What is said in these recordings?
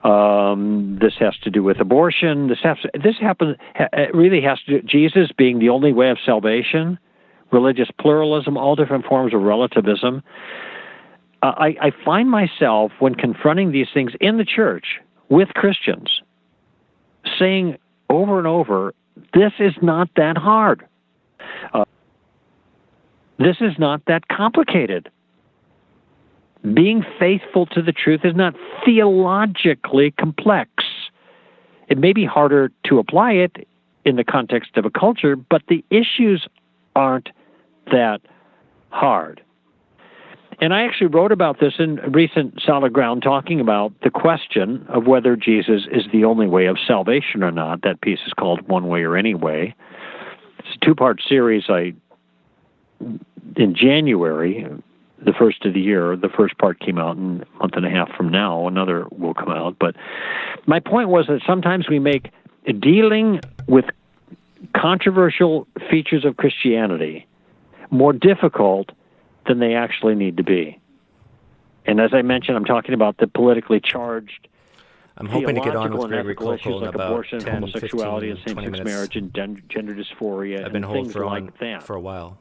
This has to do with abortion. It really has to do with Jesus being the only way of salvation, religious pluralism, all different forms of relativism. I find myself, when confronting these things in the church with Christians, saying over and over, this is not that hard. This is not that complicated. Being faithful to the truth is not theologically complex. It may be harder to apply it in the context of a culture, but the issues aren't that hard. And I actually wrote about this in recent Solid Ground, talking about the question of whether Jesus is the only way of salvation or not. That piece is called One Way or Any Way. It's a two-part series. In January, the first of the year, the first part came out, and a month and a half from now, another will come out. But my point was that sometimes we make dealing with controversial features of Christianity more difficult than they actually need to be. And as I mentioned, I'm talking about the politically charged, I'm hoping to get on with Gregory Koukl in about abortion, 10, homosexuality, 15, and 20 same-sex minutes. marriage, and gender dysphoria, I've been and holding things like that. for a while.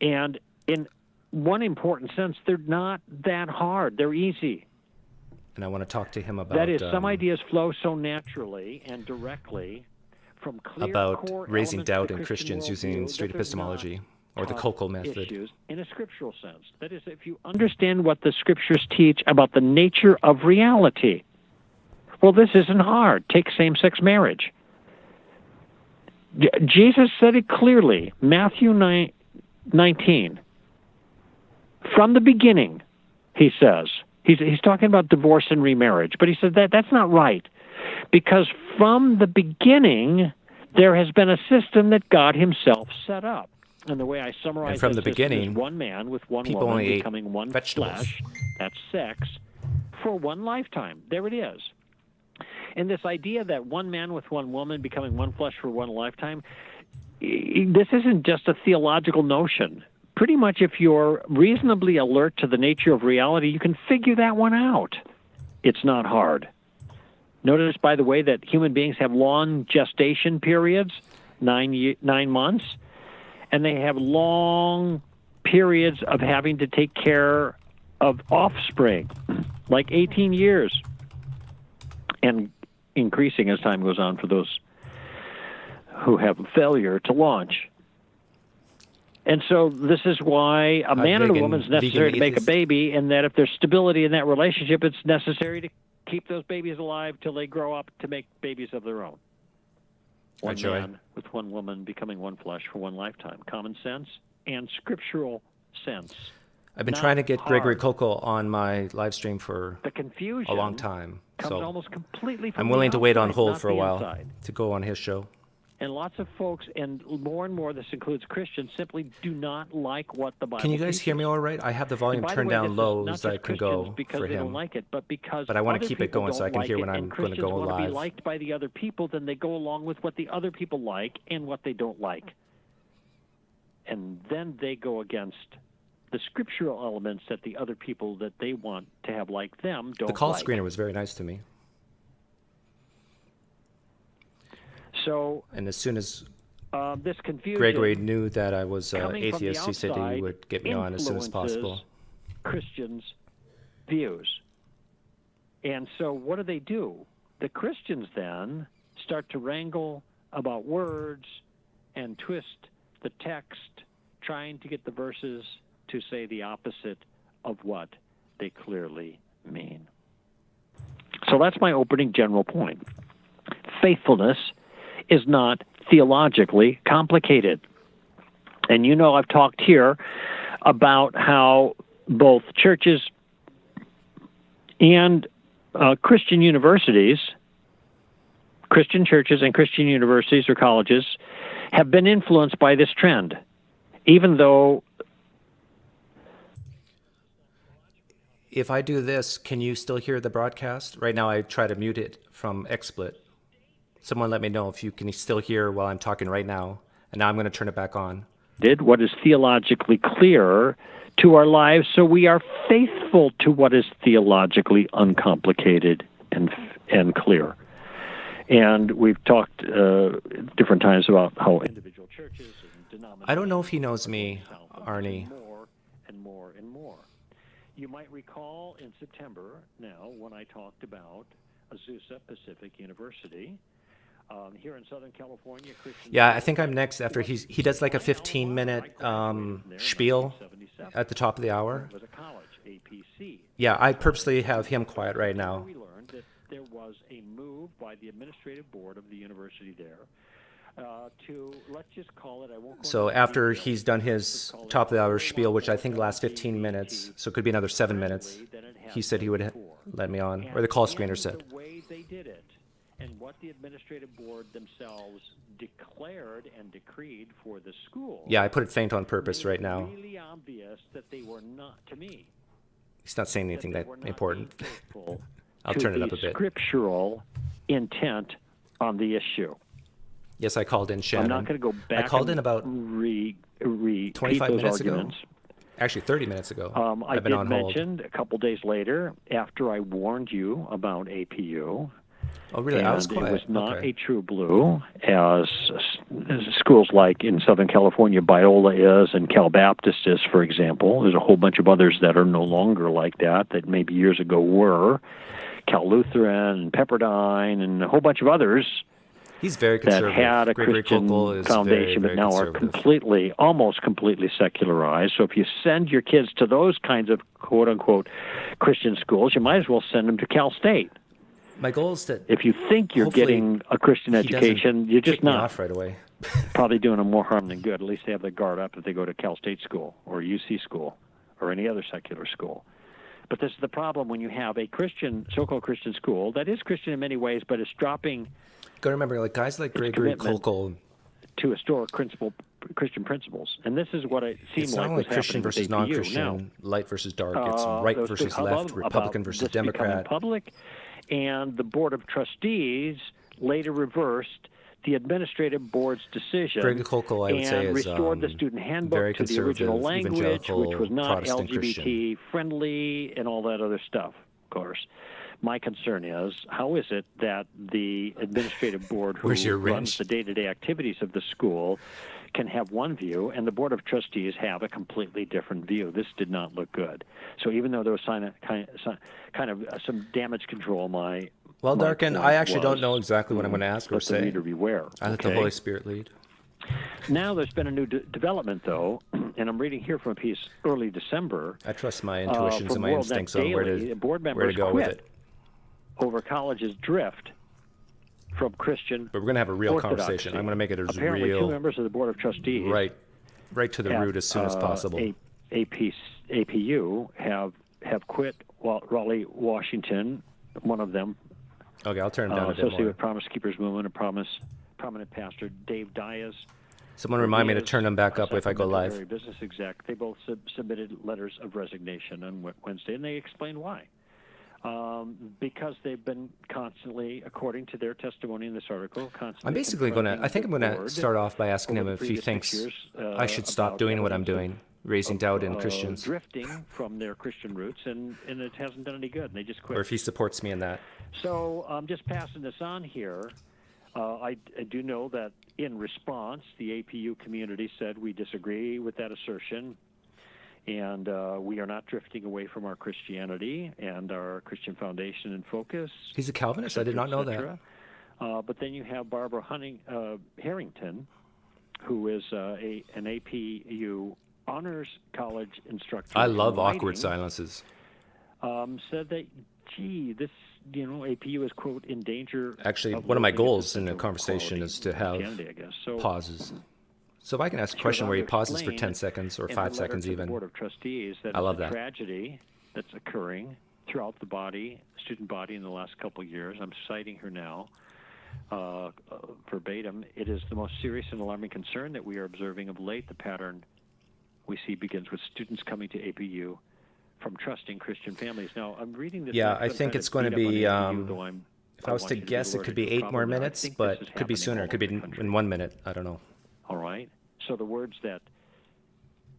And in one important sense, they're not that hard. They're easy. And I want to talk to him about... That is, some ideas flow so naturally and directly from clear about core raising elements doubt of the in Christian Christians using worldview straight that they're epistemology, or the not Koukl method. issues in a scriptural sense. That is, if you understand what the scriptures teach about the nature of reality. Well, this isn't hard. Take same-sex marriage. Jesus said it clearly, Matthew 19. From the beginning, he says, he's talking about divorce and remarriage, but he said that's not right, because from the beginning, there has been a system that God himself set up. And the way I summarize and from that the system beginning, is one man with one people woman only becoming one vegetables. flesh, that's sex, for one lifetime. There it is. And this idea that one man with one woman becoming one flesh for one lifetime, this isn't just a theological notion. Pretty much if you're reasonably alert to the nature of reality, you can figure that one out. It's not hard. Notice, by the way, that human beings have long gestation periods, 9 months, and they have long periods of having to take care of offspring, like 18 years, and increasing as time goes on for those who have a failure to launch. And so this is why a man and a woman is necessary to make a baby, and that if there's stability in that relationship, it's necessary to keep those babies alive till they grow up to make babies of their own. One man with one woman becoming one flesh for one lifetime. Common sense and scriptural sense. I've been trying to get Gregory Koukl on my live stream for a long time. Comes almost completely from I'm willing to wait on hold for a while inside. To go on his show. And lots of folks, and more, this includes Christians, simply do not like what the Bible Can you guys teaches. hear me all right? I have the volume turned down low as I can go for him. Don't like it, but because I want to keep it going so I can hear when I'm going to go live. Want to be liked by the other people, then they go along with what the other people like and what they don't like. And then they go against the scriptural elements that the other people that they want to have like them don't like. The call screener was very nice to me. So, and as soon as this confusion, Gregory knew that I was atheist, he said he would get me on as soon as possible. Christians' views. And so what do? The Christians then start to wrangle about words and twist the text, trying to get the verses to say the opposite of what they clearly mean. So that's my opening general point. Faithfulness is not theologically complicated. And you know I've talked here about how both churches and Christian universities, Christian churches and Christian universities or colleges have been influenced by this trend, even though... If I do this, can you still hear the broadcast? Right now I try to mute it from XSplit. Someone let me know if you can still hear while I'm talking right now. And now I'm going to turn it back on. Did what is theologically clear to our lives, so we are faithful to what is theologically uncomplicated and clear. And we've talked different times about how individual churches and denominations. I don't know if he knows me, Arnie. More and more and more. You might recall in September now when I talked about Azusa Pacific University here in Southern California. Yeah, I think I'm next after he does like a 15-minute spiel at the top of the hour. It was a college, APC. Yeah, I purposely have him quiet right now. We learned that there was a move by the administrative board of the university there to, let's just call it, I won't go So into after details, he's done his top of the hour spiel, which I think lasts 15 minutes, so it could be another 7 minutes, he said he would let me on, or the call screener said. The way they did it, and what the administrative board themselves declared and decreed for the school. Yeah, I put it faint on purpose right now. Really obvious that they were not, to me. He's not saying anything that important. I'll to turn it the up a bit. Scriptural intent on the issue. Yes, I called in Shannon. I'm not going to go back. I called in about 25 minutes arguments. ago. Actually, 30 minutes ago. I I've been did on hold. mention a couple days later, after I warned you about APU. Oh, really? And I was quiet. it was not Okay. a true blue, as schools like in Southern California, Biola is, and Cal Baptist is, for example. There's a whole bunch of others that are no longer like that maybe years ago were. Cal Lutheran and Pepperdine and a whole bunch of others He's very that conservative. had a Gregory Christian Koukl is foundation, very, but now are conservative. almost completely secularized. So if you send your kids to those kinds of quote-unquote Christian schools, you might as well send them to Cal State. My goal is that If you think you're getting a Christian education, you're just kick me not. off right away. Probably doing them more harm than good. At least they have their guard up if they go to Cal State school or UC school or any other secular school. But this is the problem when you have a Christian, so-called Christian school that is Christian in many ways, but it's dropping. Got to remember, like guys like Gregory Koukl, to historic Christian principles, and this is what it seemed it's like not only was Christian happening with versus APU. non-Christian, Now, light versus dark. It's right there was versus big left, hubbub Republican about versus this becoming Democrat. public, and the Board of Trustees later reversed the administrative board's decision Gregory Koukl, I would say, is restored the student handbook very to the original conservative, language, which was not Protestant Christian. LGBT friendly and all that other stuff, of course. My concern is, how is it that the administrative board who runs the day-to-day activities of the school can have one view, and the Board of Trustees have a completely different view? This did not look good. So even though there was kind of some damage control, Well, Darkin, I actually don't know exactly what I'm going to ask or let the say. reader beware. I let the Holy Spirit lead. Now there's been a new development, though, and I'm reading here from a piece early December. I trust my intuitions and my World instincts Net on where Daily, board members to go quit with it. Over college's drift from Christian But we're going to have a real orthodoxy. conversation. I'm going to make it as Apparently, real. 2 members of the Board of Trustees, right to the root as soon as possible. APU have quit Raleigh, Washington. One of them, Okay, I'll turn him down a bit associated more. with Promise Keepers Movement, prominent pastor Dave Dias. Someone remind me to turn them back up if I go live. Sacramento business exec. They both submitted letters of resignation on Wednesday, and they explained why. Because they've been constantly, according to their testimony in this article, constantly. I'm basically going to, I think I'm going to start off by asking him if he thinks I should stop doing what I'm doing, raising doubt in Christians. Drifting from their Christian roots, and it hasn't done any good, and they just quit. Or if he supports me in that. So I'm just passing this on here. I do know that in response, the APU community said we disagree with that assertion, and we are not drifting away from our Christianity and our Christian foundation and focus. He's a Calvinist? I did not know that. But then you have Barbara Harrington, who is an APU honors college instructor. I love awkward silences. Said that, this, APU is, quote, in danger. Actually, one of my goals in the conversation is to have pauses. So if I can ask a question where he pauses for 10 seconds or 5 seconds even, Board of Trustees, that I love it's a that. tragedy that's occurring throughout the student body in the last couple of years. I'm citing her now verbatim. It is the most serious and alarming concern that we are observing of late. The pattern we see begins with students coming to APU from trusting Christian families. Now, I'm reading this. Yeah, I think it's going to be, if I was to guess, it could be 8 more minutes, but it could be sooner. It could be in 1 minute. I don't know. All right. So the words that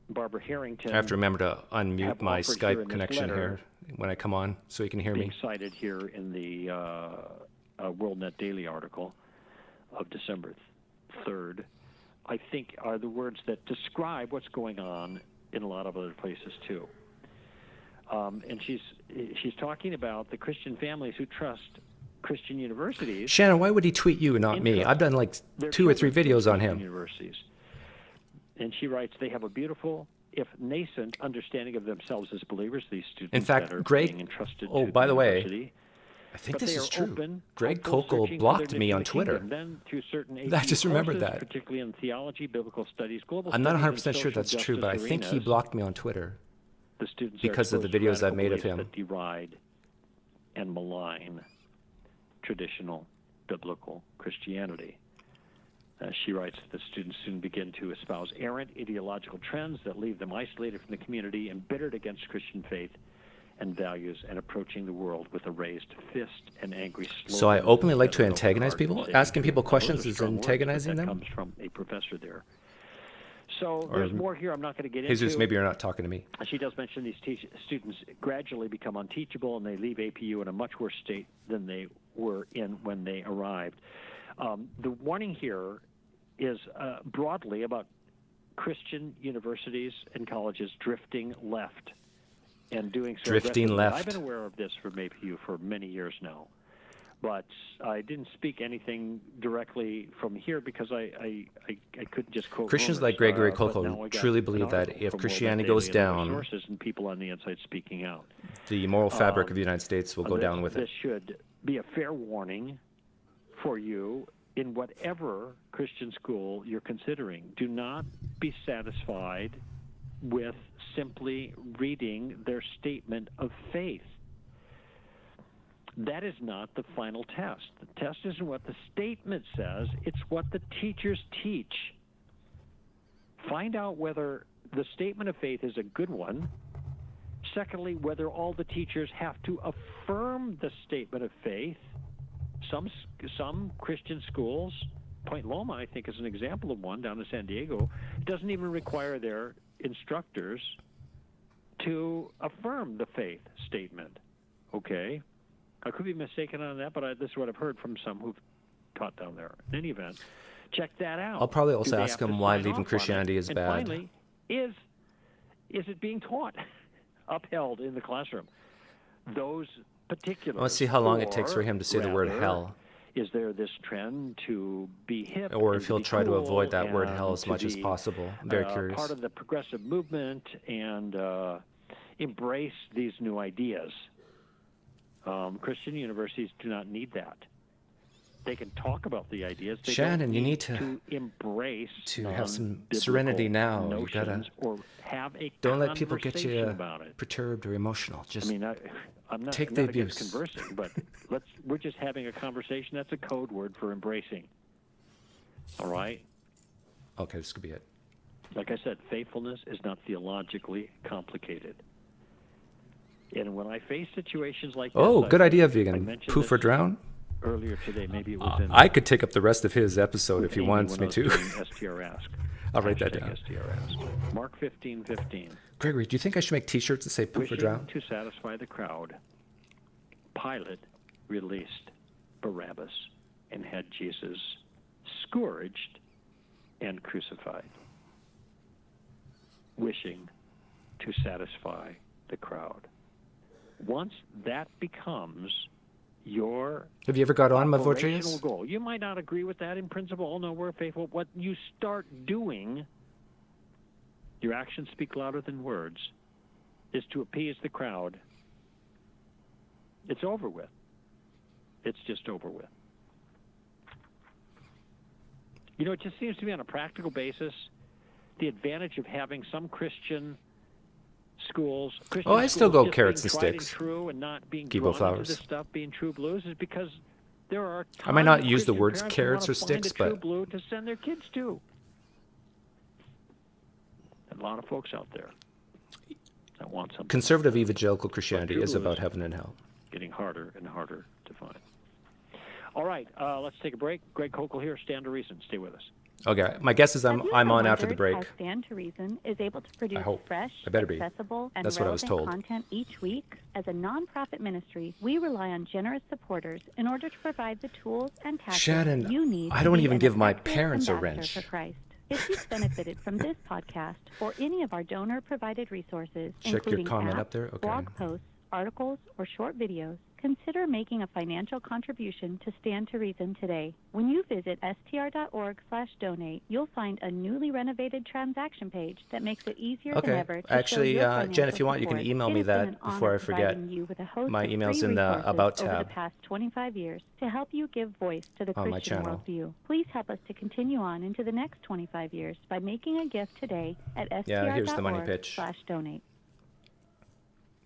Barbara Harrington. I have to remember to unmute have my offered here in Skype this connection letter, here when I come on so you can hear me. being cited here in the WorldNet Daily article of December 3rd, I think are the words that describe what's going on in a lot of other places too. And she's talking about the Christian families who trust Christian universities. Shannon, why would he tweet you and not me? I've done like 2 or 3 videos on him. Universities. And she writes, they have a beautiful, if nascent, understanding of themselves as believers, these students. In fact, that are Greg, being entrusted oh, to by the way, university. I think But this they is are true. open, Greg hopeful, Koukl searching for blocked their me niche in on the Twitter. kingdom. Then through certain I just remembered courses, that. particularly in theology, biblical studies, global I'm not studies, 100% and sure social that's true, justice but I think he arenas, blocked me on Twitter the students because are of the exposed to videos I've made of radical him. beliefs that deride and malign traditional biblical Christianity. She writes that the students soon begin to espouse errant ideological trends that leave them isolated from the community, embittered against Christian faith and values, and approaching the world with a raised fist and angry slogans. So I openly like to instead of an antagonize open people? heart and Asking saying, people "Those are questions is strong words," antagonizing but that them? comes from a professor there. So there's more here I'm not going to get Jesus, into. maybe you're not talking to me. She does mention these students gradually become unteachable, and they leave APU in a much worse state than they were in when they arrived. The warning here is broadly about Christian universities and colleges drifting left and doing so Drifting aggressively. left. I've been aware of this from APU for many years now, but I didn't speak anything directly from here because I couldn't just quote Christians rumors, like Gregory but now I Koukl got truly an believe that article if from Christianity WorldNet goes Daily and other down, sources and people on the inside speaking out. the moral fabric of the United States will go down with it. This should be a fair warning for you in whatever Christian school you're considering. Do not be satisfied with simply reading their statement of faith. That is not the final test. The test isn't what the statement says, it's what the teachers teach. Find out whether the statement of faith is a good one. Secondly, whether all the teachers have to affirm the statement of faith. Some Christian schools, Point Loma, I think, is an example of one down in San Diego, doesn't even require their instructors to affirm the faith statement. Okay? I could be mistaken on that, but this is what I've heard from some who've taught down there. In any event, check that out. I'll probably also Do they ask have to them why sign leaving off on Christianity it? is And bad. Finally, is it being taught, upheld in the classroom? Those particular. Let's see how long it takes for him to say the word rather, hell. Is there this trend to be hip? Or and if to he'll be try to cool avoid that word and hell as to much as be, possible? I'm very curious. Part of the progressive movement and embrace these new ideas. Christian universities do not need that. They can talk about the ideas. They Shannon, don't you need to embrace have some non-biblical serenity now. You notions gotta or have a don't let people get conversation you about it. perturbed or emotional. Just I'm not, take I'm the not against abuse. conversing, but we're just having a conversation. That's a code word for embracing. All right? Okay, this could be it. Like I said, faithfulness is not theologically complicated. And when I face situations like this, Oh, good idea, I vegan. mentioned Poof or this drown? earlier today. Maybe it was in I could take up the rest of his episode if he Amy wants when me I was to. doing STR Ask. I'll write that Hashtag down. STR Ask. Mark 15:15. Gregory, do you think I should make T-shirts that say "Poof or Wishing drown"? to satisfy the crowd, Pilate released Barabbas and had Jesus scourged and crucified. Wishing to satisfy the crowd. Once that becomes your Have you ever got on operational Mavotrius? goal, you might not agree with that in principle. Oh no, we're faithful. What you start doing, your actions speak louder than words, is to appease the crowd. It's over with. It's just over with. You know, it just seems to me on a practical basis, the advantage of having some Christian schools. Oh, I still go just carrots being and tried sticks. And true, and not being Gibo drawn flowers. into this stuff, being true blues, is because there are. I might not tons of use the Christian words parents who carrots want or to find sticks, a true but blue to send their kids to. A lot of folks out there that want something. conservative evangelical Christianity True is blues. about heaven and hell. Getting harder and harder to find. All right, let's take a break. Greg Koukl here. Stand to reason. Stay with us. Okay. My guess is Have you I'm ever on after the wondered break. how Stand to Reason is able to produce hope. fresh, I better be. accessible, and That's what I was relevant told. content each week? As a nonprofit ministry, we rely on generous supporters in order to provide the tools and tactics Shannon, you need I to don't be even an give my effective parents a ambassador wrench. for Christ. If you've benefited from this podcast or any of our donor-provided resources, Check your including comment apps, up there. Okay. blog posts, articles, or short videos, consider making a financial contribution to Stand to Reason today. When you visit str.org/donate, you'll find a newly renovated transaction page that makes it easier than Okay. ever to Actually, show your financial Jen, if you want, you can support. email It me has been that an before honor I forget. providing you with a host My of email's free in the resources About over the tab past 25 years to help you give voice to the on my Christian channel. worldview. Please help us to continue on into the next 25 years by making a gift today at Yeah, here's the money pitch. str.org/donate.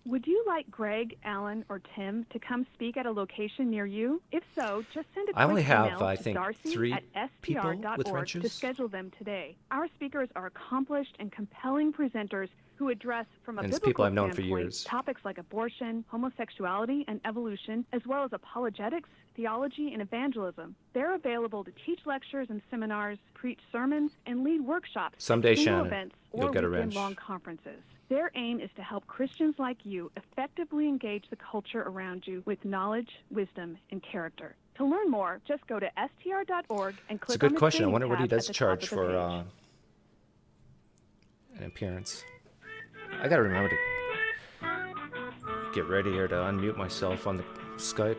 Would you like Greg, Alan, or Tim to come speak at a location near you? If so, just send a I quick only have, email I to think, Darcy 3 at people with str.org to wrenches. schedule them today. Our speakers are accomplished and compelling presenters who address from a And it's biblical people I've known for standpoint years. topics like abortion, homosexuality, and evolution, as well as apologetics, theology, and evangelism. They're available to teach lectures and seminars, preach sermons, and lead workshops, Someday, single Shannon, events, you'll or get a wrench. weekend-long conferences. Their aim is to help Christians like you effectively engage the culture around you with knowledge, wisdom, and character. To learn more, just go to str.org and click It's a on good the question. I training wonder what he tab at does the top charge of the for page. an appearance. I gotta remember to get ready here to unmute myself on the Skype.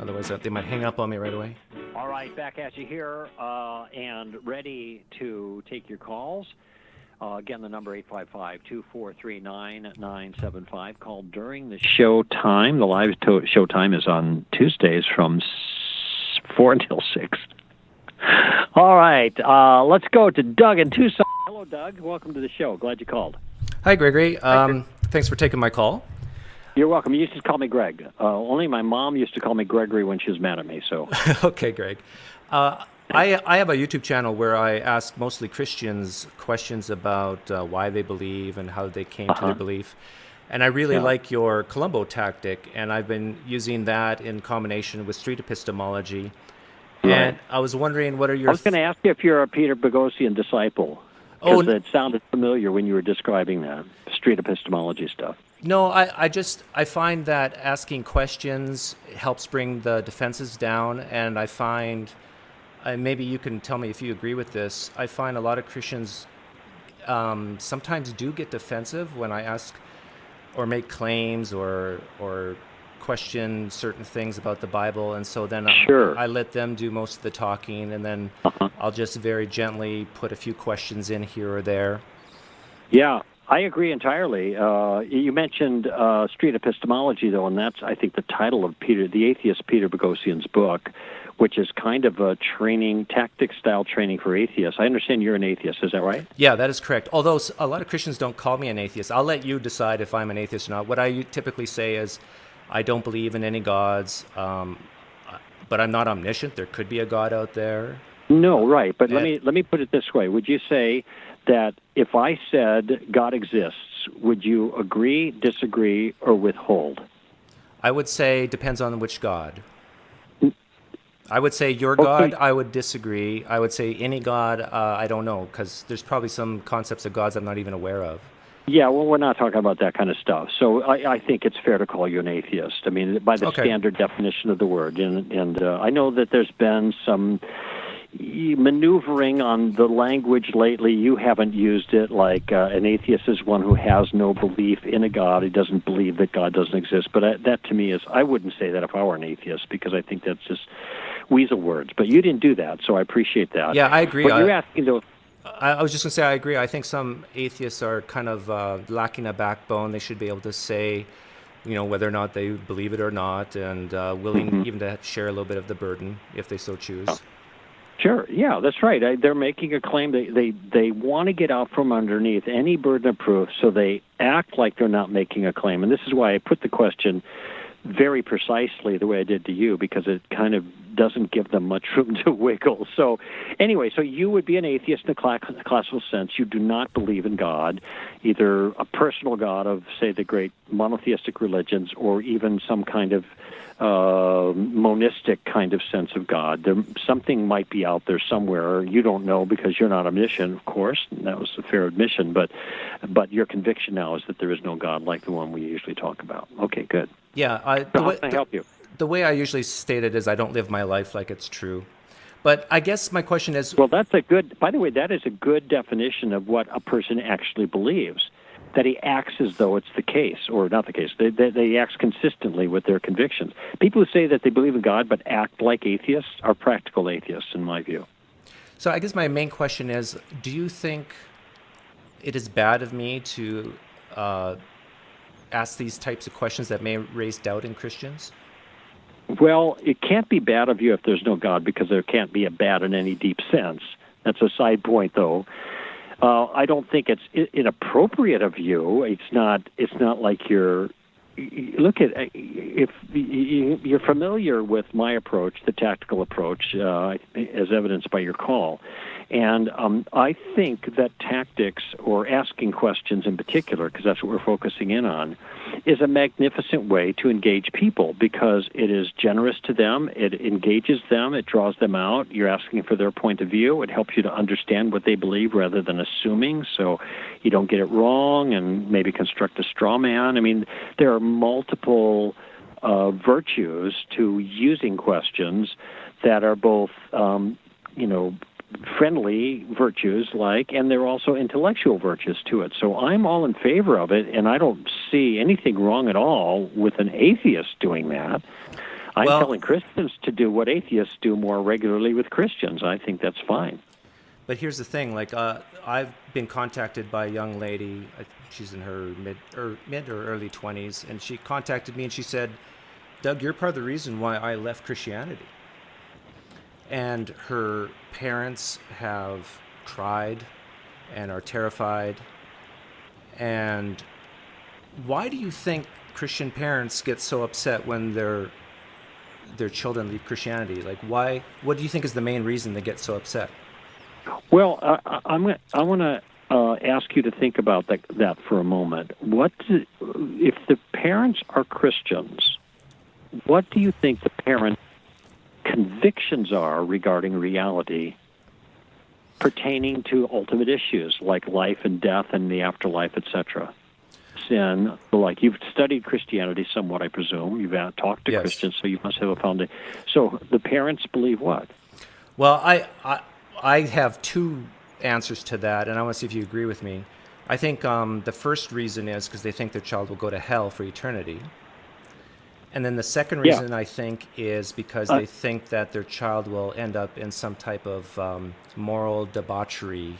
Otherwise, they might hang up on me right away. All right, back at you here and ready to take your calls. Again, the number 855-243-9975. Call during the show time. The live show time is on Tuesdays from 4 until 6. All right, let's go to Doug in Tucson. Hello, Doug. Welcome to the show. Glad you called. Hi, Gregory. Thanks for taking my call. You're welcome. You used to call me Greg. Only my mom used to call me Gregory when she was mad at me. So. Okay, Greg. I have a YouTube channel where I ask mostly Christians questions about why they believe and how they came to their belief. And I really like your Columbo tactic, and I've been using that in combination with street epistemology. Right. And I was wondering, what are your... I was going to ask you if you're a Peter Boghossian disciple, because it sounded familiar when you were describing that street epistemology stuff. No, I find that asking questions helps bring the defenses down, and I find... maybe you can tell me if you agree with this. I find a lot of Christians sometimes do get defensive when I ask or make claims or question certain things about the Bible, and so then I let them do most of the talking, and then I'll just very gently put a few questions in here or there. Yeah, I agree entirely. You mentioned street epistemology, though, and that's, I think, the title of the atheist Peter Boghossian's book, which is kind of a tactic-style training for atheists. I understand you're an atheist, is that right? Yeah, that is correct. Although a lot of Christians don't call me an atheist. I'll let you decide if I'm an atheist or not. What I typically say is, I don't believe in any gods, but I'm not omniscient. There could be a God out there. No, right. But let me put it this way. Would you say that if I said God exists, would you agree, disagree, or withhold? I would say depends on which God. I would say your God, I would disagree. I would say any God, I don't know, because there's probably some concepts of gods I'm not even aware of. Yeah, well, we're not talking about that kind of stuff. So I think it's fair to call you an atheist. I mean, by the standard definition of the word. And I know that there's been some maneuvering on the language lately. You haven't used it like an atheist is one who has no belief in a God. He doesn't believe that God doesn't exist. But that to me is, I wouldn't say that if I were an atheist, because I think that's just weasel words. But you didn't do that, so I appreciate that. Yeah, I agree. But you're asking though. I was just going to say I agree. I think some atheists are kind of lacking a backbone. They should be able to say, whether or not they believe it or not, and willing even to share a little bit of the burden if they so choose. Oh. Sure. Yeah, that's right. They're making a claim. They want to get out from underneath any burden of proof, so they act like they're not making a claim. And this is why I put the question very precisely the way I did to you, because it kind of doesn't give them much room to wiggle. So anyway, so you would be an atheist in the classical sense. You do not believe in God, either a personal God of, say, the great monotheistic religions, or even some kind of monistic kind of sense of God. Something might be out there somewhere. You don't know because you're not omniscient, of course, and that was a fair admission, but your conviction now is that there is no God like the one we usually talk about. Okay, good. Yeah. How can I help you? The way I usually state it is I don't live my life like it's true. But I guess my question is... Well, by the way, that is a good definition of what a person actually believes. That he acts as though it's the case, or not the case. They act consistently with their convictions. People who say that they believe in God but act like atheists are practical atheists, in my view. So I guess my main question is, do you think it is bad of me to ask these types of questions that may raise doubt in Christians? Well, it can't be bad of you if there's no God, because there can't be a bad in any deep sense. That's a side point, though. I don't think it's inappropriate of you. It's not like you're. Look at if you're familiar with my approach, the tactical approach, as evidenced by your call, and I think that tactics, or asking questions in particular, because that's what we're focusing in on, is a magnificent way to engage people, because it is generous to them, it engages them, it draws them out. You're asking for their point of view. It helps you to understand what they believe rather than assuming, so you don't get it wrong and maybe construct a straw man. I mean, there are multiple virtues to using questions that are both, friendly virtues, and they're also intellectual virtues to it. So I'm all in favor of it, and I don't see anything wrong at all with an atheist doing that. I'm telling Christians to do what atheists do more regularly with Christians. I think that's fine. But here's the thing, I've been contacted by a young lady, she's in her mid or early 20s, and she contacted me and she said, "Doug, you're part of the reason why I left Christianity." And her parents have cried and are terrified. And why do you think Christian parents get so upset when their children leave Christianity? Why? What do you think is the main reason they get so upset? Well, I want to ask you to think about that for a moment. If the parents are Christians, what do you think the parents' convictions are regarding reality pertaining to ultimate issues like life and death and the afterlife, etc.? Sin, you've studied Christianity somewhat, I presume. You've talked to Christians, so you must have a foundation. So the parents believe what? Well, I have two answers to that, and I want to see if you agree with me. I think the first reason is because they think their child will go to hell for eternity. And then the second reason, I think, is because they think that their child will end up in some type of moral debauchery,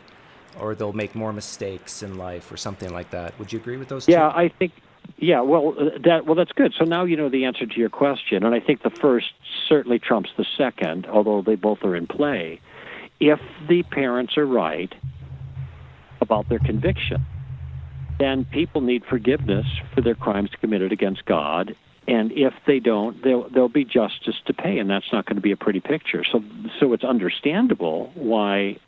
or they'll make more mistakes in life or something like that. Would you agree with those two? Yeah, I think, that's good. So now you know the answer to your question, and I think the first certainly trumps the second, although they both are in play. If the parents are right about their conviction, then people need forgiveness for their crimes committed against God. And if they don't, there'll be justice to pay, and that's not going to be a pretty picture. So it's understandable why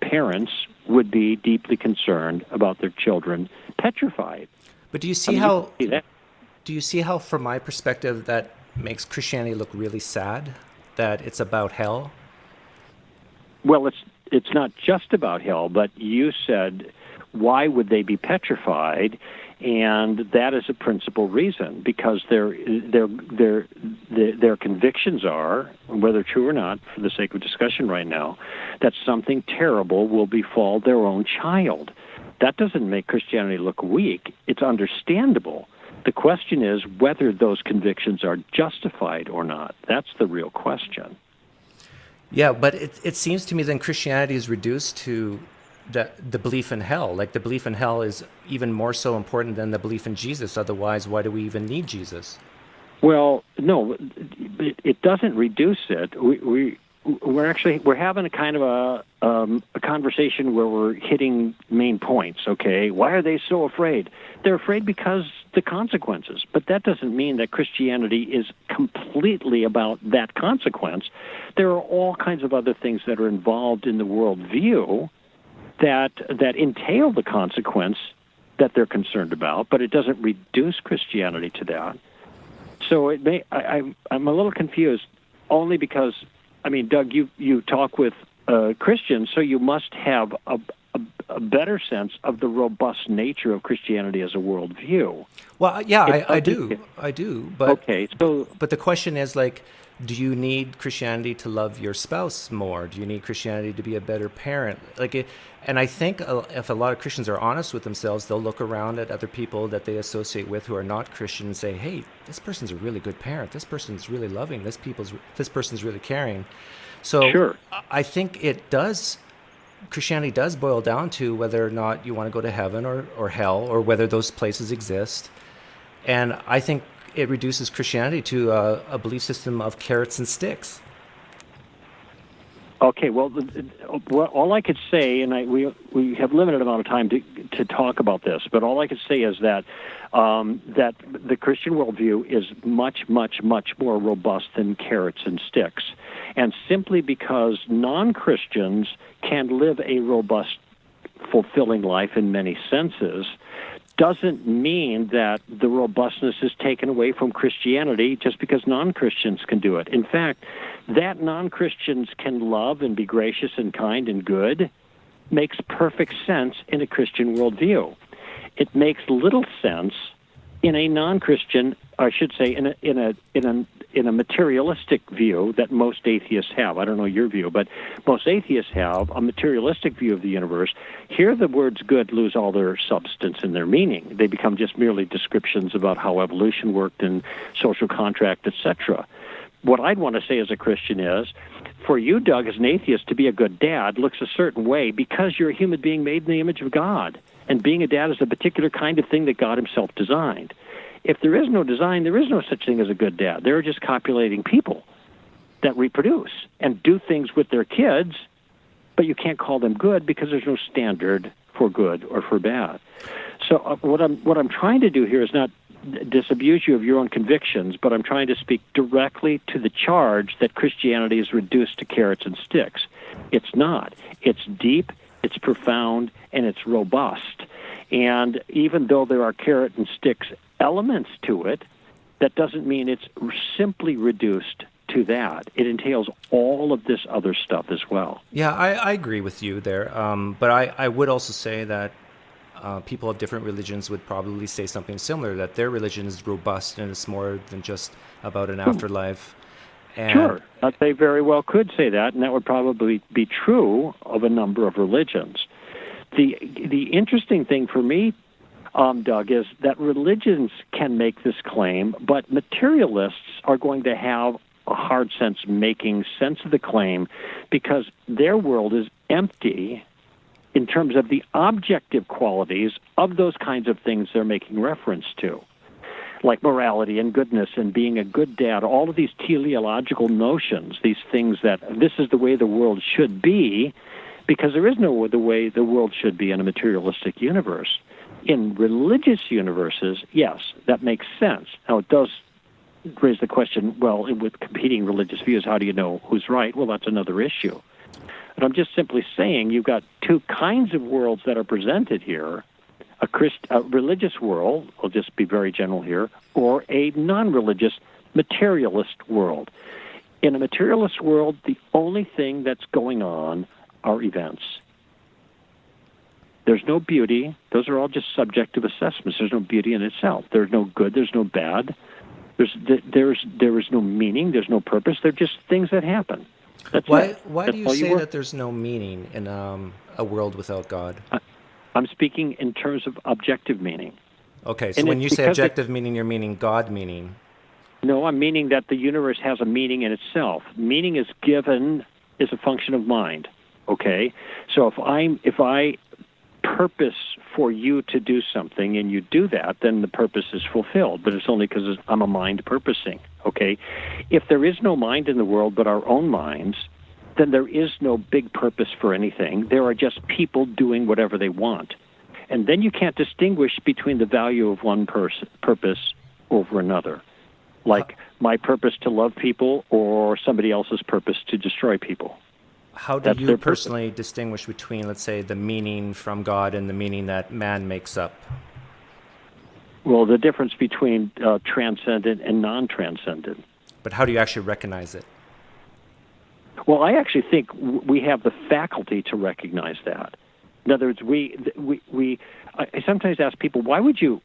parents would be deeply concerned about their children petrified. But do you see how, from my perspective, that makes Christianity look really sad? That it's about hell? Well, it's not just about hell, but you said, why would they be petrified? And that is a principal reason, because their convictions are, whether true or not, for the sake of discussion right now, that something terrible will befall their own child. That doesn't make Christianity look weak. It's understandable. The question is whether those convictions are justified or not. That's the real question. Yeah, but it seems to me then Christianity is reduced to the belief in hell. The belief in hell is even more so important than the belief in Jesus. Otherwise, why do we even need Jesus? Well, no, it doesn't reduce it. We're having a kind of a conversation where we're hitting main points. Okay, why are they so afraid? They're afraid because the consequences. But that doesn't mean that Christianity is completely about that consequence. There are all kinds of other things that are involved in the worldview that entail the consequence that they're concerned about, but it doesn't reduce Christianity to that. So it may. I'm a little confused, only because, I mean, Doug, you talk with Christians, so you must have a better sense of the robust nature of Christianity as a worldview. Well, yeah, I do. But okay, so but the question is, like, do you need Christianity to love your spouse more? Do you need Christianity to be a better parent? And I think if a lot of Christians are honest with themselves, they'll look around at other people that they associate with who are not Christian and say, "Hey, this person's a really good parent. This person's really loving. This person's really caring." So sure. I think Christianity does boil down to whether or not you want to go to heaven or hell, or whether those places exist. And I think it reduces Christianity to a belief system of carrots and sticks. Okay, well, all I could say, and we have limited amount of time to talk about this, but all I could say is that that the Christian worldview is much, much, much more robust than carrots and sticks. And simply because non-Christians can live a robust, fulfilling life in many senses, doesn't mean that the robustness is taken away from Christianity just because non-Christians can do it. In fact, that non-Christians can love and be gracious and kind and good makes perfect sense in a Christian worldview. It makes little sense in a non-Christian, I should say, in a materialistic view that most atheists have. I don't know your view, but most atheists have a materialistic view of the universe. Here the words good lose all their substance and their meaning. They become just merely descriptions about how evolution worked and social contract, etc. What I'd want to say as a Christian is, for you, Doug, as an atheist, to be a good dad looks a certain way because you're a human being made in the image of God. And being a dad is a particular kind of thing that God himself designed. If there is no design, there is no such thing as a good dad. There are just copulating people that reproduce and do things with their kids, but you can't call them good because there's no standard for good or for bad. So what I'm trying to do here is not disabuse you of your own convictions, but I'm trying to speak directly to the charge that Christianity is reduced to carrots and sticks. It's not. It's deep, it's profound, and it's robust. And even though there are carrot and sticks elements to it, that doesn't mean it's simply reduced to that. It entails all of this other stuff as well. Yeah, I agree with you there. But I would also say that people of different religions would probably say something similar, that their religion is robust and it's more than just about an afterlife. And sure, they very well could say that, and that would probably be true of a number of religions. The interesting thing for me, Doug, is that religions can make this claim, but materialists are going to have a hard sense making sense of the claim because their world is empty in terms of the objective qualities of those kinds of things they're making reference to, like morality and goodness and being a good dad, all of these teleological notions, these things that this is the way the world should be, because there is no the way the world should be in a materialistic universe. In religious universes, yes, that makes sense. Now, it does raise the question, well, with competing religious views, how do you know who's right? Well, that's another issue. But I'm just simply saying you've got two kinds of worlds that are presented here, a religious world, I'll just be very general here, or a non-religious materialist world. In a materialist world, the only thing that's going on are events. There's no beauty. Those are all just subjective assessments. There's no beauty in itself. There's no good. There's no bad. There is no meaning. There's no purpose. They're just things that happen. That's why That's do you say that there's no meaning in a world without God? I'm speaking in terms of objective meaning. Okay, so when you say objective meaning, you're meaning God meaning. No, I'm meaning that the universe has a meaning in itself. Meaning is a function of mind. Okay, so if I purpose for you to do something and you do that, then the purpose is fulfilled. But it's only because I'm a mind purposing. Okay, if there is no mind in the world but our own minds, then there is no big purpose for anything. There are just people doing whatever they want. And then you can't distinguish between the value of one purpose over another. Like my purpose to love people or somebody else's purpose to destroy people. How do you personally distinguish between, let's say, the meaning from God and the meaning that man makes up? Well, the difference between transcendent and non-transcendent. But how do you actually recognize it? Well, I actually think we have the faculty to recognize that. In other words, I sometimes ask people, would you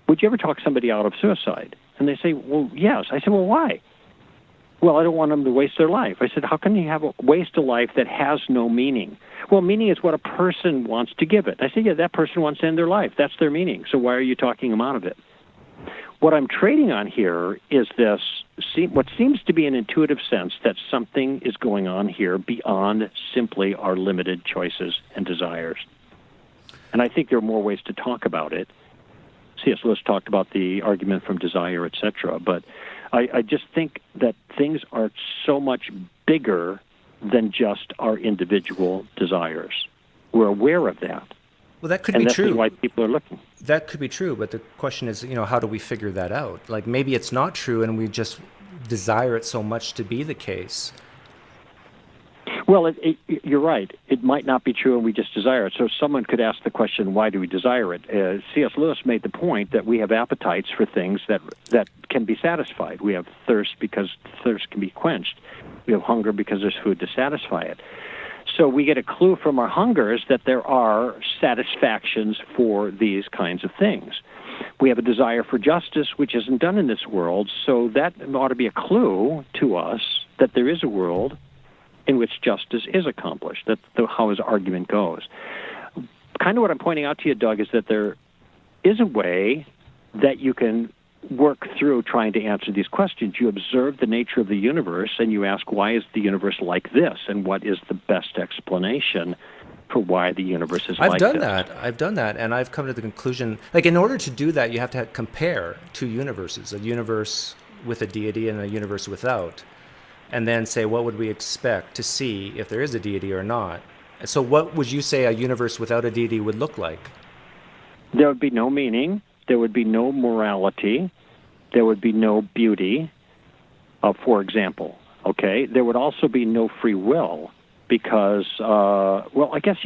ever talk somebody out of suicide? And they say, well, yes. I said, well, why? Well, I don't want them to waste their life. I said, how can you waste a life that has no meaning? Well, meaning is what a person wants to give it. I said, yeah, that person wants to end their life. That's their meaning. So why are you talking them out of it? What I'm trading on here is what seems to be an intuitive sense that something is going on here beyond simply our limited choices and desires. And I think there are more ways to talk about it. C.S. Lewis talked about the argument from desire, etc. But I just think that things are so much bigger than just our individual desires. We're aware of that. Well, that could be true. And that's why people are looking. That could be true, but the question is, how do we figure that out? Like, maybe it's not true and we just desire it so much to be the case. Well, you're right. It might not be true and we just desire it. So someone could ask the question, why do we desire it? C.S. Lewis made the point that we have appetites for things that can be satisfied. We have thirst because thirst can be quenched. We have hunger because there's food to satisfy it. So we get a clue from our hungers that there are satisfactions for these kinds of things. We have a desire for justice, which isn't done in this world, so that ought to be a clue to us that there is a world in which justice is accomplished. That's how his argument goes. Kind of what I'm pointing out to you, Doug, is that there is a way that you can work through trying to answer these questions. You observe the nature of the universe, and you ask, why is the universe like this, and what is the best explanation for why the universe is like this? I've done that, and I've come to the conclusion, like, in order to do that, you have to compare two universes, a universe with a deity and a universe without, and then say, what would we expect to see if there is a deity or not? So what would you say a universe without a deity would look like? There would be no meaning. There would be no morality. There would be no beauty, for example. Okay? There would also be no free will because, I guess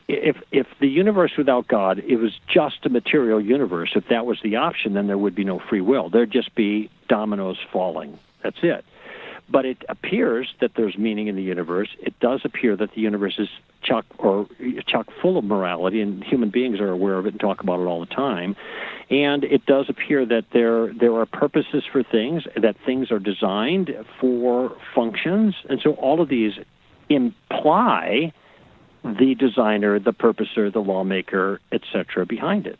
if the universe without God, it was just a material universe, if that was the option, then there would be no free will. There'd just be dominoes falling. That's it. But it appears that there's meaning in the universe. It does appear that the universe is chock full of morality, and human beings are aware of it and talk about it all the time. And it does appear that there are purposes for things, that things are designed for functions. And so all of these imply the designer, the purposer, the lawmaker, etc. behind it.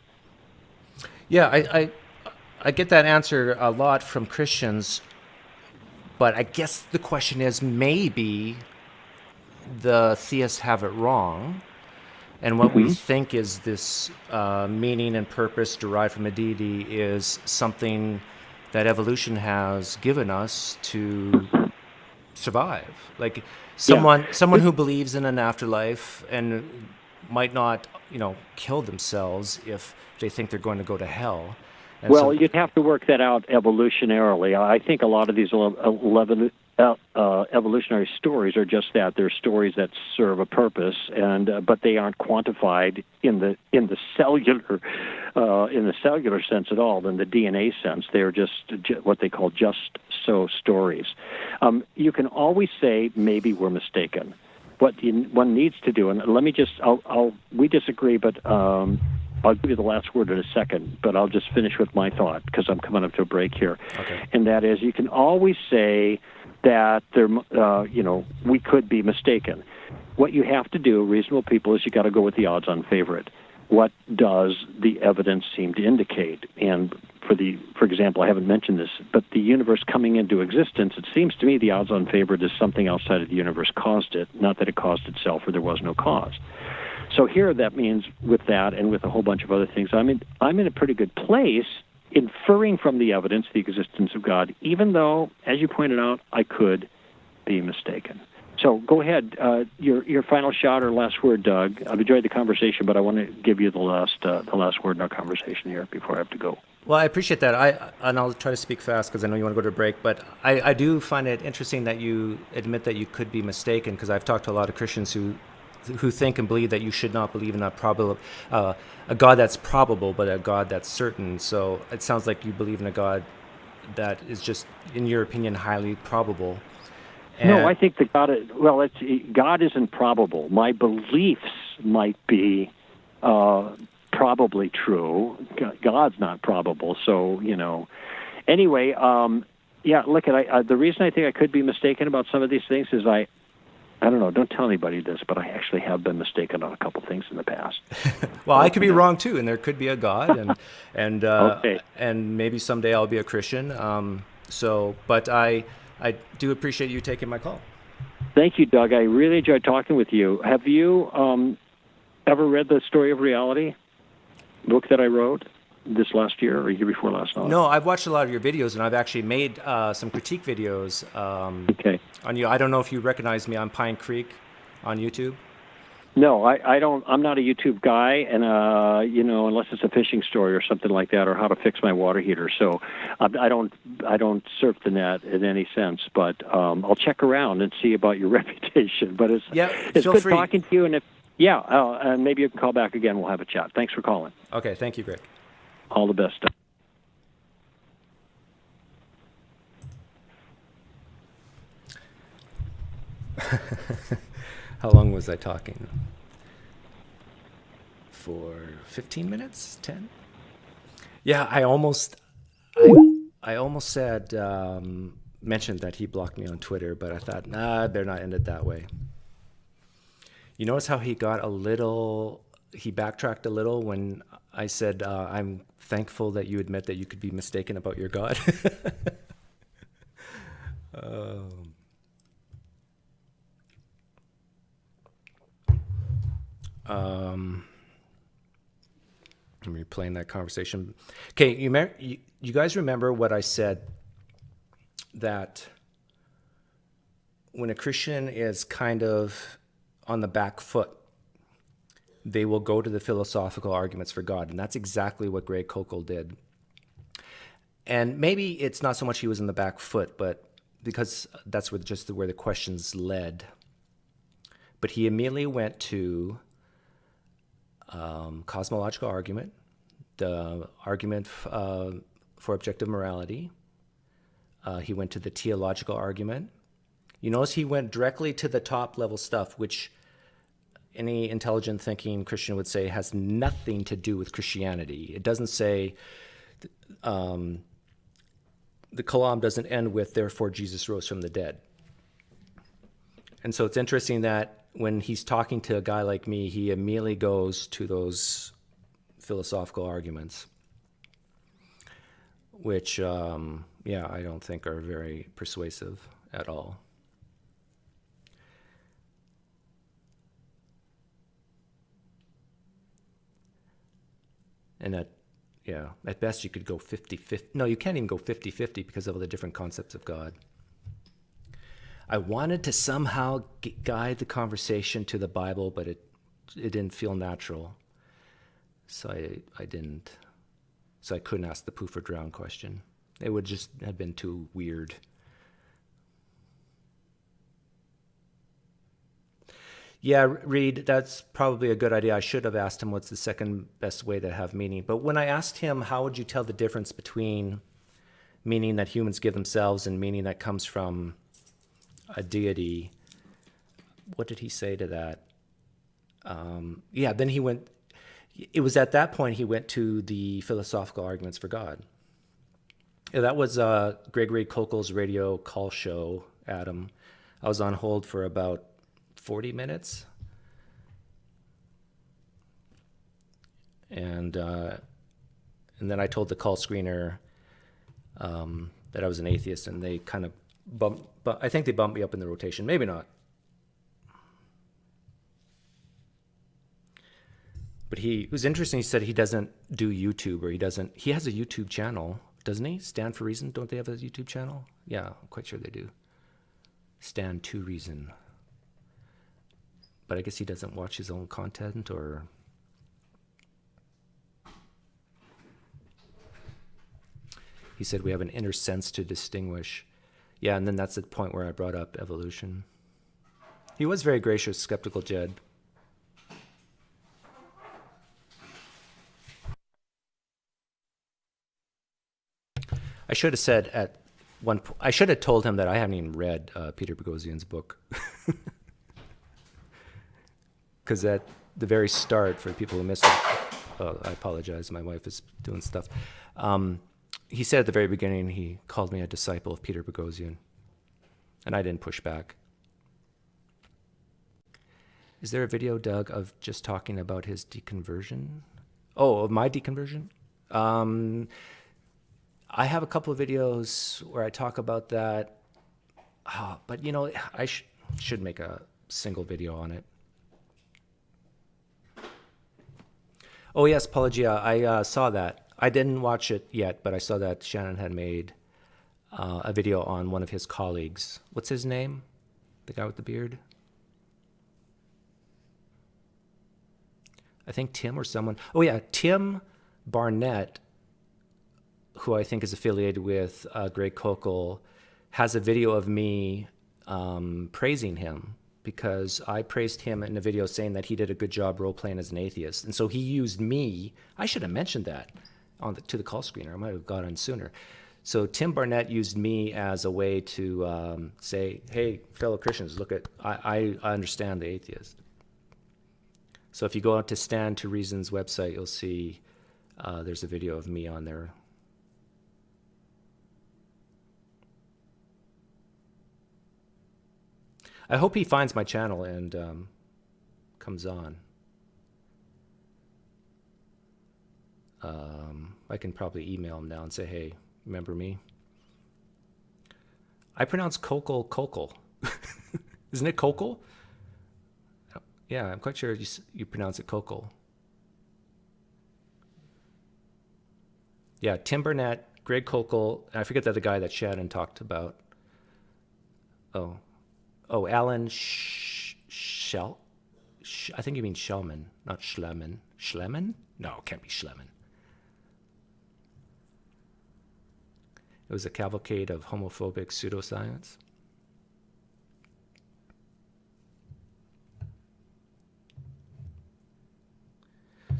Yeah, I get that answer a lot from Christians. But I guess the question is, maybe the theists have it wrong, and what we think is this meaning and purpose derived from a deity is something that evolution has given us to survive. Like someone who believes in an afterlife and might not, kill themselves if they think they're going to go to hell. And you'd have to work that out evolutionarily. I think a lot of these evolutionary stories are just that. They're stories that serve a purpose, but they aren't quantified in the cellular sense at all, in the DNA sense. They're just what they call just so stories. You can always say maybe we're mistaken. What one needs to do, and let me just, we disagree, but I'll give you the last word in a second, but I'll just finish with my thought because I'm coming up to a break here. Okay. And that is, you can always say that we could be mistaken. What you have to do, reasonable people, is you got to go with the odds-on favorite. What does the evidence seem to indicate? And for example, I haven't mentioned this, but the universe coming into existence, it seems to me the odds-on favorite is something outside of the universe caused it, not that it caused itself or there was no cause. So here, that means with that and with a whole bunch of other things, I'm in a pretty good place, inferring from the evidence the existence of God, even though, as you pointed out, I could be mistaken. So go ahead, your final shot or last word, Doug. I've enjoyed the conversation, but I want to give you the last word in our conversation here before I have to go. Well, I appreciate that. And I'll try to speak fast because I know you want to go to a break, but I do find it interesting that you admit that you could be mistaken, because I've talked to a lot of Christians who who think and believe that you should not believe in a God that's probable, but a God that's certain. So it sounds like you believe in a God that is just, in your opinion, highly probable. No, I think that God isn't probable. My beliefs might be probably true. God's not probable. So, anyway, look, the reason I think I could be mistaken about some of these things is I don't know, don't tell anybody this, but I actually have been mistaken on a couple things in the past. Well, I could be wrong too, and there could be a God, and Okay. and maybe someday I'll be a Christian. But I do appreciate you taking my call. Thank you, Doug. I really enjoyed talking with you. Have you ever read The Story of Reality book that I wrote this last year or year before last? No, I've watched a lot of your videos, and I've actually made some critique videos on you. I don't know if you recognize me on PineCreek on YouTube. No, I don't. I'm not a YouTube guy, and unless it's a fishing story or something like that, or how to fix my water heater. So I don't surf the net in any sense. But I'll check around and see about your reputation. But it's good talking to you, and and maybe you can call back again. We'll have a chat. Thanks for calling. Okay, thank you, Greg. All the best. How long was I talking? For 15 minutes? 10? Yeah, I almost said, mentioned that he blocked me on Twitter, but I thought, I better not end it that way. You notice how he backtracked a little when I said, I'm thankful that you admit that you could be mistaken about your God. I'm replaying that conversation. Okay, you guys remember what I said, that when a Christian is kind of on the back foot, they will go to the philosophical arguments for God, and that's exactly what Greg Koukl did. And maybe it's not so much he was in the back foot, but because that's where the questions led. But he immediately went to cosmological argument, the argument for objective morality. He went to the theological argument. You notice he went directly to the top level stuff, which any intelligent thinking Christian would say has nothing to do with Christianity. It doesn't say, the Kalam doesn't end with, therefore Jesus rose from the dead. And so it's interesting that when he's talking to a guy like me, he immediately goes to those philosophical arguments, which, I don't think are very persuasive at all. And at best you could go 50-50. No, you can't even go 50-50 because of all the different concepts of God. I wanted to somehow guide the conversation to the Bible, but it didn't feel natural. So I didn't. So I couldn't ask the poof or drown question. It would just have been too weird. Yeah, Reed, that's probably a good idea. I should have asked him what's the second best way to have meaning. But when I asked him, how would you tell the difference between meaning that humans give themselves and meaning that comes from a deity, what did he say to that? Then he went, it was at that point he went to the philosophical arguments for God. Yeah, that was Gregory Koukl's radio call show, Adam. I was on hold for about 40 minutes. And then I told the call screener that I was an atheist, and they kind of I think they bumped me up in the rotation. Maybe not. But it was interesting. He said he doesn't do YouTube, or he has a YouTube channel, doesn't he? Stand for Reason. Don't they have a YouTube channel? Yeah, I'm quite sure they do. Stand to Reason. But I guess he doesn't watch his own content, or... He said we have an inner sense to distinguish. Yeah, and then that's the point where I brought up evolution. He was very gracious, skeptical Jed. I should have said at I should have told him that I haven't even read Peter Boghossian's book. Because at the very start, for people who missed it, I apologize, my wife is doing stuff. He said at the very beginning, he called me a disciple of Peter Boghossian, and I didn't push back. Is there a video, Doug, of just talking about his deconversion? Oh, of my deconversion? I have a couple of videos where I talk about that, but I should make a single video on it. Oh yes, Pelagia, I saw that. I didn't watch it yet, but I saw that Shannon had made a video on one of his colleagues. What's his name? The guy with the beard? I think Tim or someone. Oh yeah, Tim Barnett, who I think is affiliated with Greg Koukl, has a video of me praising him because I praised him in a video saying that he did a good job role-playing as an atheist. And so he used me. I should have mentioned that to the call screener. I might have got on sooner. So Tim Barnett used me as a way to say, hey, fellow Christians, look at, I understand the atheist. So if you go out to Stand to Reason's website, you'll see there's a video of me on there. I hope he finds my channel and comes on. I can probably email him now and say, hey, remember me? I pronounce Koukl Koukl. Isn't it Koukl? Yeah, I'm quite sure you pronounce it Koukl. Yeah, Tim Burnett, Greg Koukl, I forget the other guy that Shannon talked about. Oh, Alan I think you mean Shellman, not Schleman. Schleman? No, it can't be Schleman. It was a cavalcade of homophobic pseudoscience.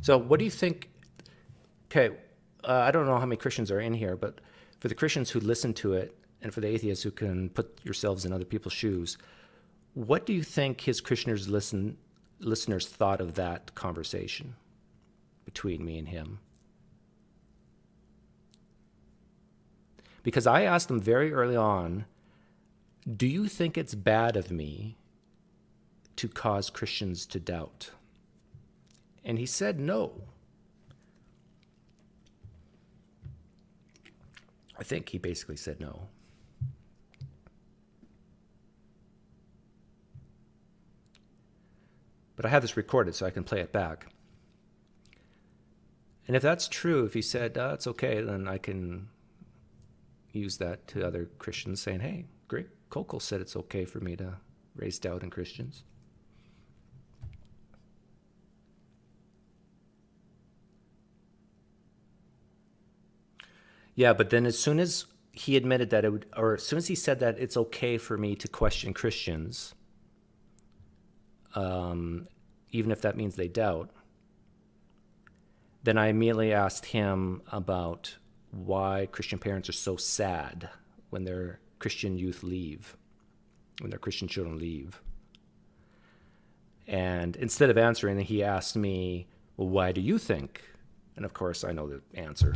So what do you think? Okay, I don't know how many Christians are in here, but for the Christians who listen to it and for the atheists who can put yourselves in other people's shoes, what do you think his listeners thought of that conversation between me and him? Because I asked them very early on, do you think it's bad of me to cause Christians to doubt? And he said no. I think he basically said no. But I have this recorded so I can play it back. And if that's true, if he said, it's okay, then I can use that to other Christians saying, hey, Greg Koukl said it's okay for me to raise doubt in Christians. Yeah, but then as soon as he admitted that as soon as he said that it's okay for me to question Christians, even if that means they doubt, then I immediately asked him about why Christian parents are so sad when their Christian youth leave, when their Christian children leave. And instead of answering, he asked me, well, why do you think? And of course, I know the answer.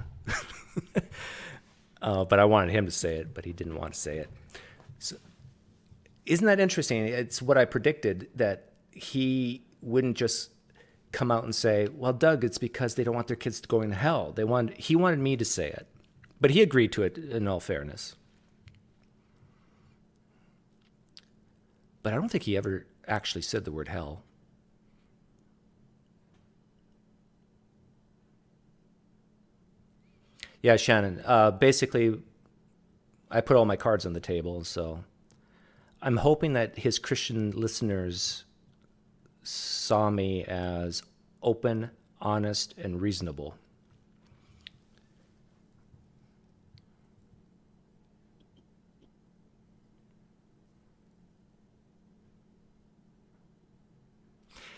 But I wanted him to say it, but he didn't want to say it. So, isn't that interesting? It's what I predicted, that he wouldn't just come out and say, well, Doug, it's because they don't want their kids to go into hell. He wanted me to say it. But he agreed to it in all fairness. But I don't think he ever actually said the word hell. Yeah, Shannon. Basically, I put all my cards on the table, so I'm hoping that his Christian listeners saw me as open, honest, and reasonable.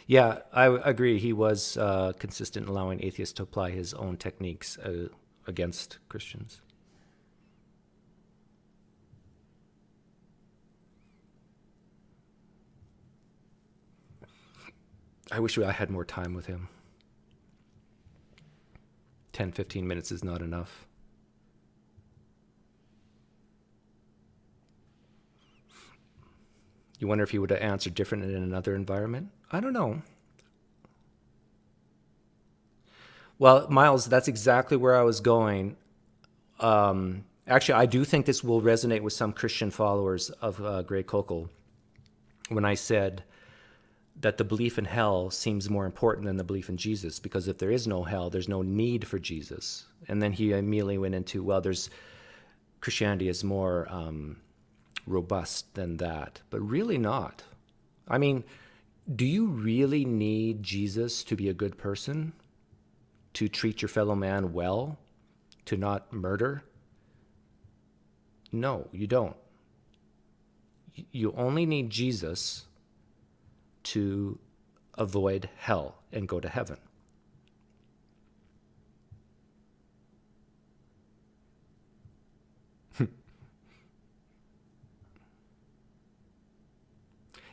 Yeah, I agree. He was consistent in allowing atheists to apply his own techniques against Christians. I wish I had more time with him. 10, 15 minutes is not enough. You wonder if he would have answered different in another environment? I don't know. Well, Miles, that's exactly where I was going. Actually, I do think this will resonate with some Christian followers of Greg Koukl when I said that the belief in hell seems more important than the belief in Jesus, because if there is no hell, there's no need for Jesus. And then he immediately went into, well, Christianity is more robust than that, but really not. I mean, do you really need Jesus to be a good person? To treat your fellow man well? To not murder? No, you don't. You only need Jesus to avoid hell and go to heaven.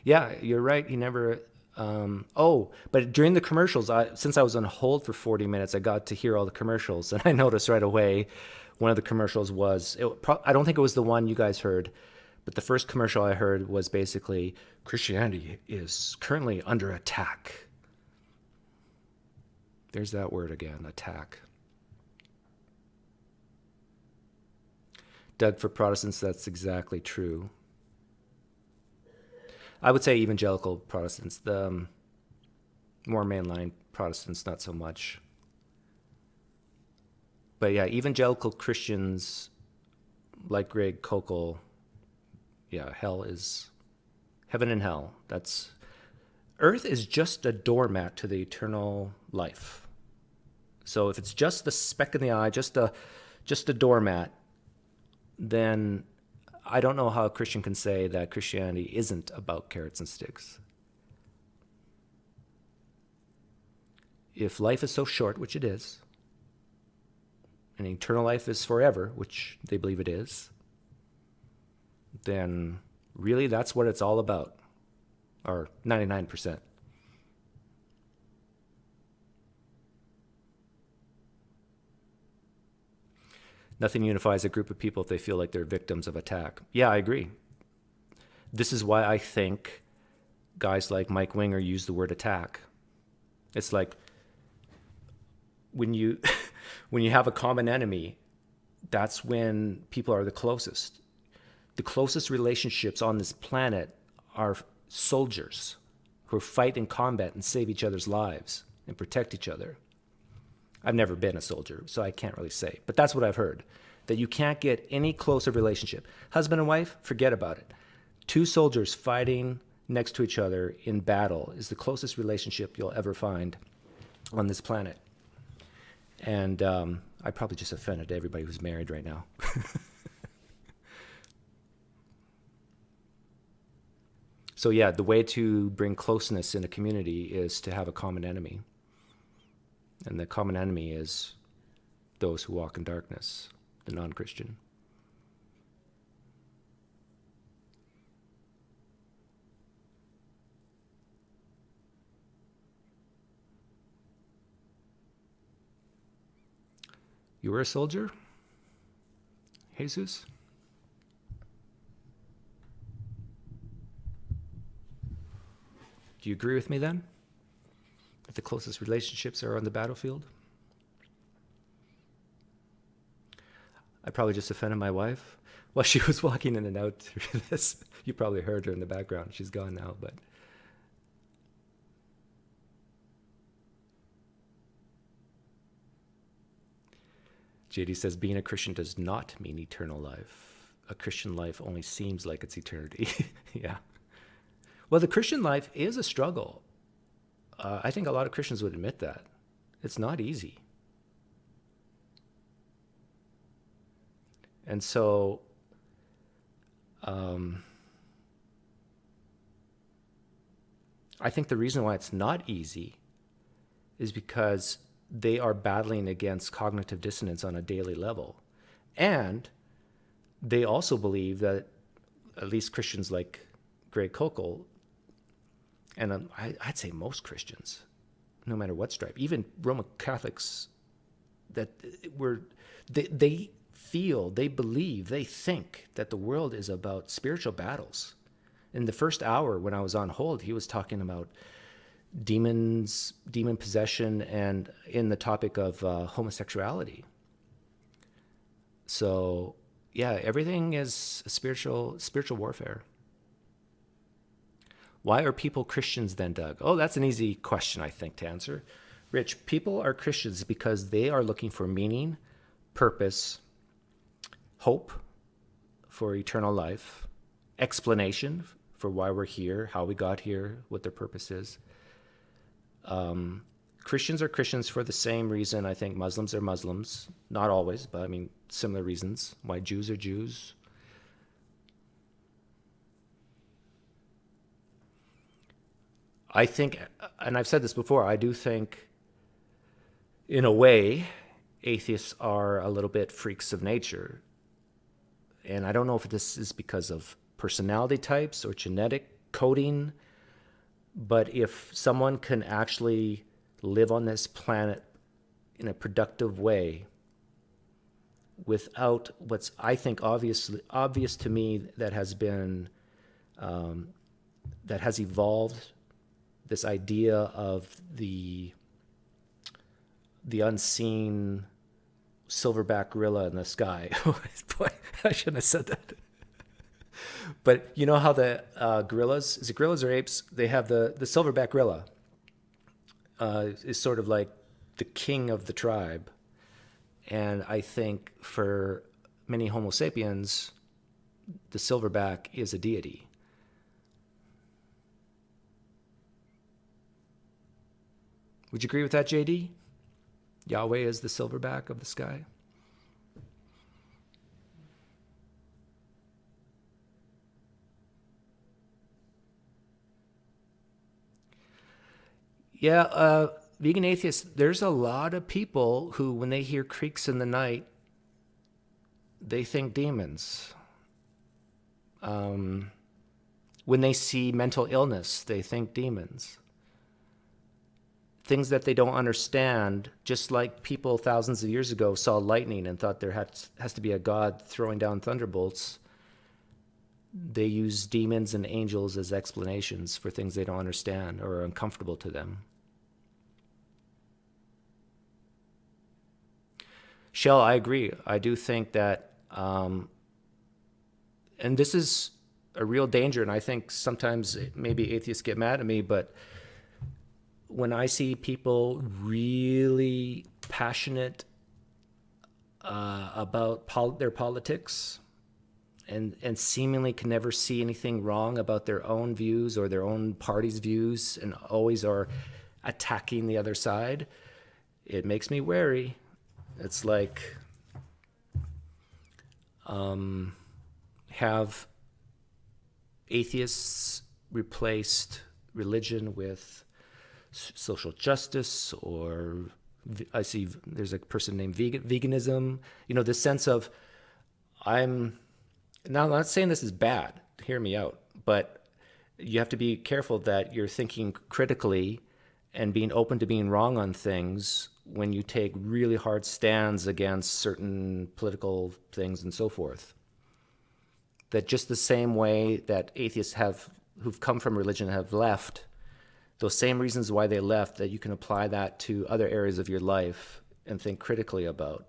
Yeah, you're right. He never. But during the commercials, since I was on hold for 40 minutes, I got to hear all the commercials, and I noticed right away one of the commercials was. I don't think it was the one you guys heard, but the first commercial I heard was basically Christianity is currently under attack. There's that word again, attack. Doug, for Protestants, that's exactly true. I would say evangelical Protestants, the more mainline Protestants, not so much. But yeah, evangelical Christians like Greg Koukl, yeah, heaven and hell. Earth is just a doormat to the eternal life. So if it's just the speck in the eye, just a doormat, then I don't know how a Christian can say that Christianity isn't about carrots and sticks. If life is so short, which it is, and eternal life is forever, which they believe it is, then really that's what it's all about, or 99%. Nothing unifies a group of people if they feel like they're victims of attack. Yeah, I agree. This is why I think guys like Mike Winger use the word attack. It's like when you have a common enemy, that's when people are the closest. The closest relationships on this planet are soldiers who fight in combat and save each other's lives and protect each other. I've never been a soldier, so I can't really say. But that's what I've heard, that you can't get any closer relationship. Husband and wife, forget about it. Two soldiers fighting next to each other in battle is the closest relationship you'll ever find on this planet. And I probably just offended everybody who's married right now. So yeah, the way to bring closeness in a community is to have a common enemy. And the common enemy is those who walk in darkness, the non-Christian. You were a soldier, Jesus? Do you agree with me then? That the closest relationships are on the battlefield? I probably just offended my wife. Well, she was walking in and out through this. You probably heard her in the background. She's gone now, but... JD says, being a Christian does not mean eternal life. A Christian life only seems like it's eternity. Yeah. Well, the Christian life is a struggle. I think a lot of Christians would admit that. It's not easy. And so, I think the reason why it's not easy is because they are battling against cognitive dissonance on a daily level. And they also believe that, at least Christians like Greg Koukl, And I'd say most Christians, no matter what stripe, even Roman Catholics, that they feel, they believe, they think that the world is about spiritual battles. In the first hour when I was on hold, he was talking about demons, demon possession, and in the topic of homosexuality. So yeah, everything is spiritual warfare. Why are people Christians then, Doug? Oh, that's an easy question, I think, to answer. Rich, people are Christians because they are looking for meaning, purpose, hope for eternal life, explanation for why we're here, how we got here, what their purpose is. Christians are Christians for the same reason I think Muslims are Muslims. Not always, but I mean, similar reasons why Jews are Jews. I think, and I've said this before, I do think, in a way, atheists are a little bit freaks of nature. And I don't know if this is because of personality types or genetic coding, but if someone can actually live on this planet in a productive way without what's, I think, obvious to me that has been, that has evolved, this idea of the unseen silverback gorilla in the sky. Boy, I shouldn't have said that. But you know how the gorillas, is it gorillas or apes? They have the silverback gorilla is sort of like the king of the tribe. And I think for many Homo sapiens, the silverback is a deity. Would you agree with that, JD? Yahweh is the silverback of the sky? Yeah, vegan atheists, there's a lot of people who, when they hear creaks in the night, they think demons. When they see mental illness, they think demons. Things that they don't understand, just like people thousands of years ago saw lightning and thought there has to be a God throwing down thunderbolts. They use demons and angels as explanations for things they don't understand or are uncomfortable to them. Shell, I agree. I do think that, and this is a real danger, and I think sometimes maybe atheists get mad at me, but when I see people really passionate about their politics and seemingly can never see anything wrong about their own views or their own party's views and always are attacking the other side, it makes me wary. It's like have atheists replaced religion with social justice, or I see there's a person named veganism. You know, this sense of now I'm not saying this is bad, hear me out, but you have to be careful that you're thinking critically and being open to being wrong on things when you take really hard stands against certain political things and so forth. That just the same way that atheists who've come from religion have left, those same reasons why they left, that you can apply that to other areas of your life and think critically about.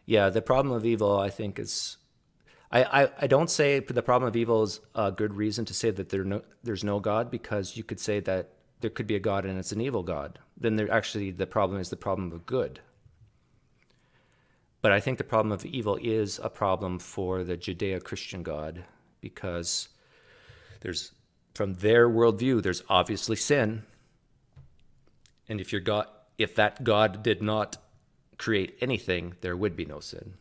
Yeah, the problem of evil, I think, is... I don't say the problem of evil is a good reason to say that there's no God, because you could say that there could be a God and it's an evil God. Then the problem is the problem of good. But I think the problem of evil is a problem for the Judeo-Christian God, because from their worldview, there's obviously sin. And if that God did not create anything, there would be no sin.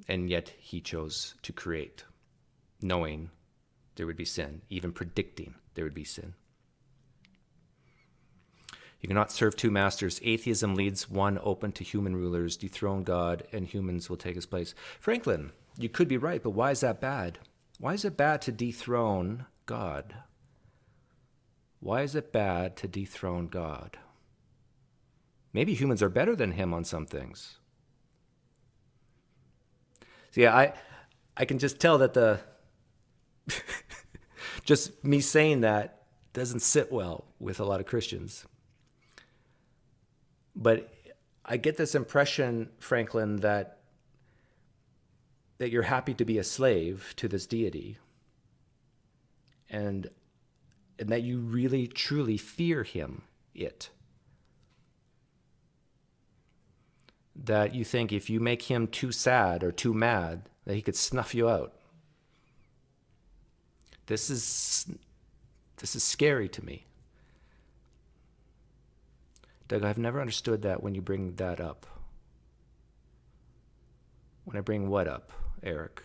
And yet he chose to create, knowing there would be sin, even predicting there would be sin. You cannot serve two masters. Atheism leads one open to human rulers, dethrone God, and humans will take his place. Franklin, you could be right, but why is that bad? Why is it bad to dethrone God? Why is it bad to dethrone God? Maybe humans are better than him on some things. So yeah, I can just tell that the just me saying that doesn't sit well with a lot of Christians. But I get this impression, Franklin, that you're happy to be a slave to this deity, and that you really truly fear him, that you think if you make him too sad or too mad, that he could snuff you out. This is scary to me. Doug, I've never understood that when you bring that up. When I bring what up, Eric?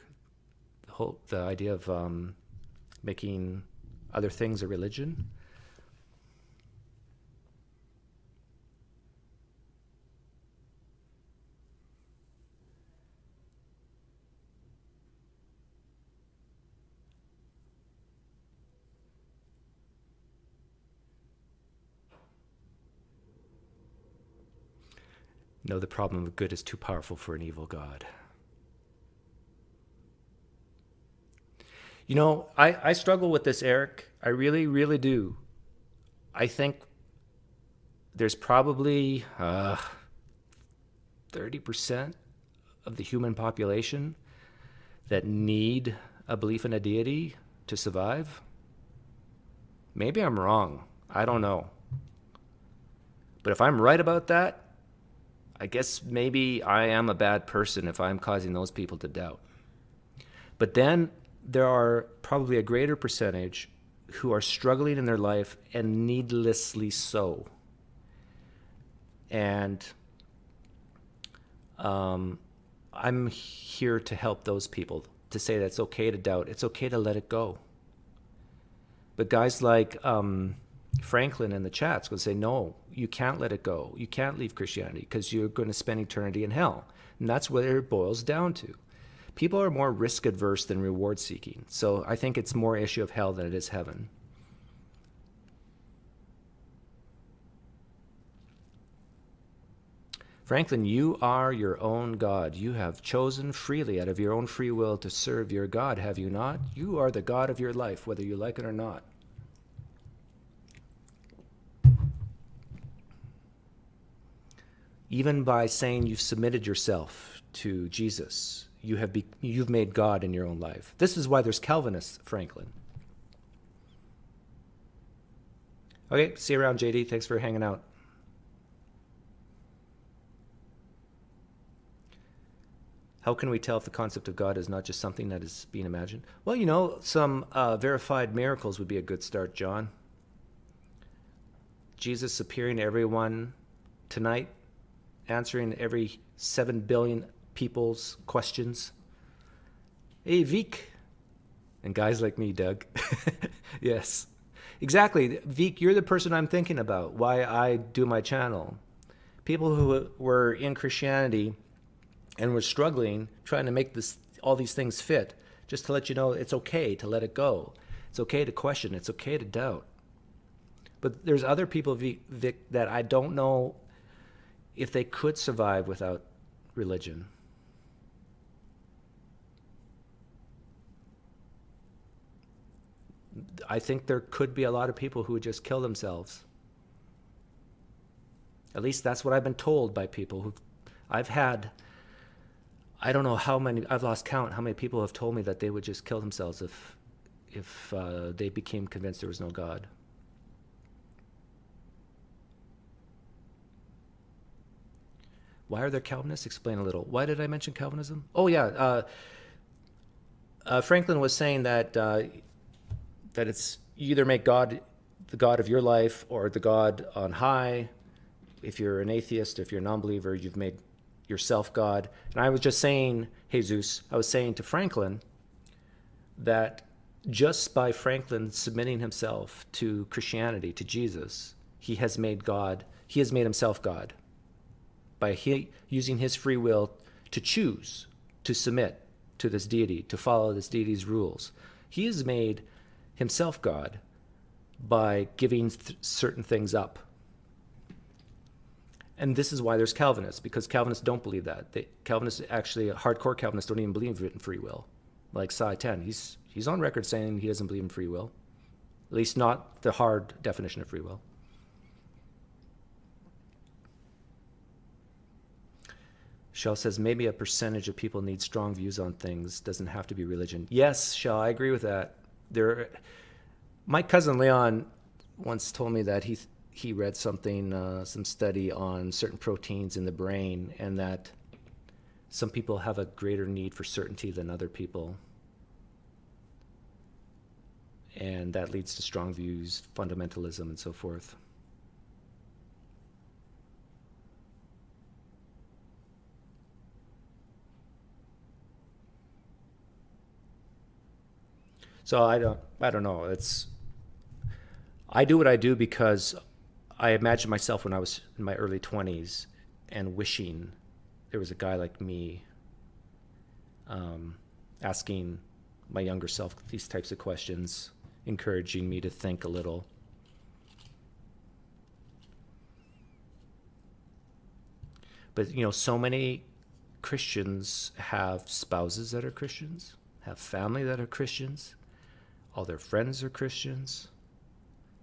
The idea of making other things a religion? No, the problem of good is too powerful for an evil God. You know, I struggle with this, Eric. I really, really do. I think there's probably 30% of the human population that need a belief in a deity to survive. Maybe I'm wrong. I don't know. But if I'm right about that, I guess maybe I am a bad person if I'm causing those people to doubt. But then there are probably a greater percentage who are struggling in their life, and needlessly so. And I'm here to help those people, to say that it's okay to doubt. It's okay to let it go. But guys like Franklin in the chat's going to say, no, you can't let it go. You can't leave Christianity because you're going to spend eternity in hell. And that's what it boils down to. People are more risk adverse than reward seeking. So I think it's more issue of hell than it is heaven. Franklin, you are your own God. You have chosen freely out of your own free will to serve your God, have you not? You are the God of your life, whether you like it or not. Even by saying you've submitted yourself to Jesus, you've made God in your own life. This is why there's Calvinists, Franklin. Okay, see you around, JD. Thanks for hanging out. How can we tell if the concept of God is not just something that is being imagined? Well, you know, some verified miracles would be a good start, John. Jesus appearing to everyone tonight, answering every 7 billion people's questions. Hey, Vic. And guys like me, Doug. Yes. Exactly. Vic, you're the person I'm thinking about, why I do my channel. People who were in Christianity and were struggling, trying to make all these things fit, just to let you know it's okay to let it go. It's okay to question. It's okay to doubt. But there's other people, Vic, that I don't know if they could survive without religion. I think there could be a lot of people who would just kill themselves. At least that's what I've been told by people who I've had. I don't know how many, I've lost count how many people have told me that they would just kill themselves if they became convinced there was no God. Why are there Calvinists? Explain a little. Why did I mention Calvinism? Oh, yeah. Franklin was saying that it's you either make God the God of your life or the God on high. If you're an atheist, if you're a non-believer, you've made yourself God. And I was just saying, Jesus, I was saying to Franklin that just by Franklin submitting himself to Christianity, to Jesus, he has made himself God by using his free will to choose to submit to this deity, to follow this deity's rules. He has made himself God by giving certain things up. And this is why there's Calvinists, because Calvinists don't believe that. Hardcore Calvinists don't even believe in free will. Like Sai Ten, he's on record saying he doesn't believe in free will. At least not the hard definition of free will. Shell says maybe a percentage of people need strong views on things. Doesn't have to be religion. Yes, Shell, I agree with that. My cousin Leon once told me that he read something, some study on certain proteins in the brain, and that some people have a greater need for certainty than other people. And that leads to strong views, fundamentalism, and so forth. So I don't know. I do what I do because I imagine myself when I was in my early 20s and wishing there was a guy like me asking my younger self these types of questions, encouraging me to think a little. But, so many Christians have spouses that are Christians, have family that are Christians, all their friends are Christians.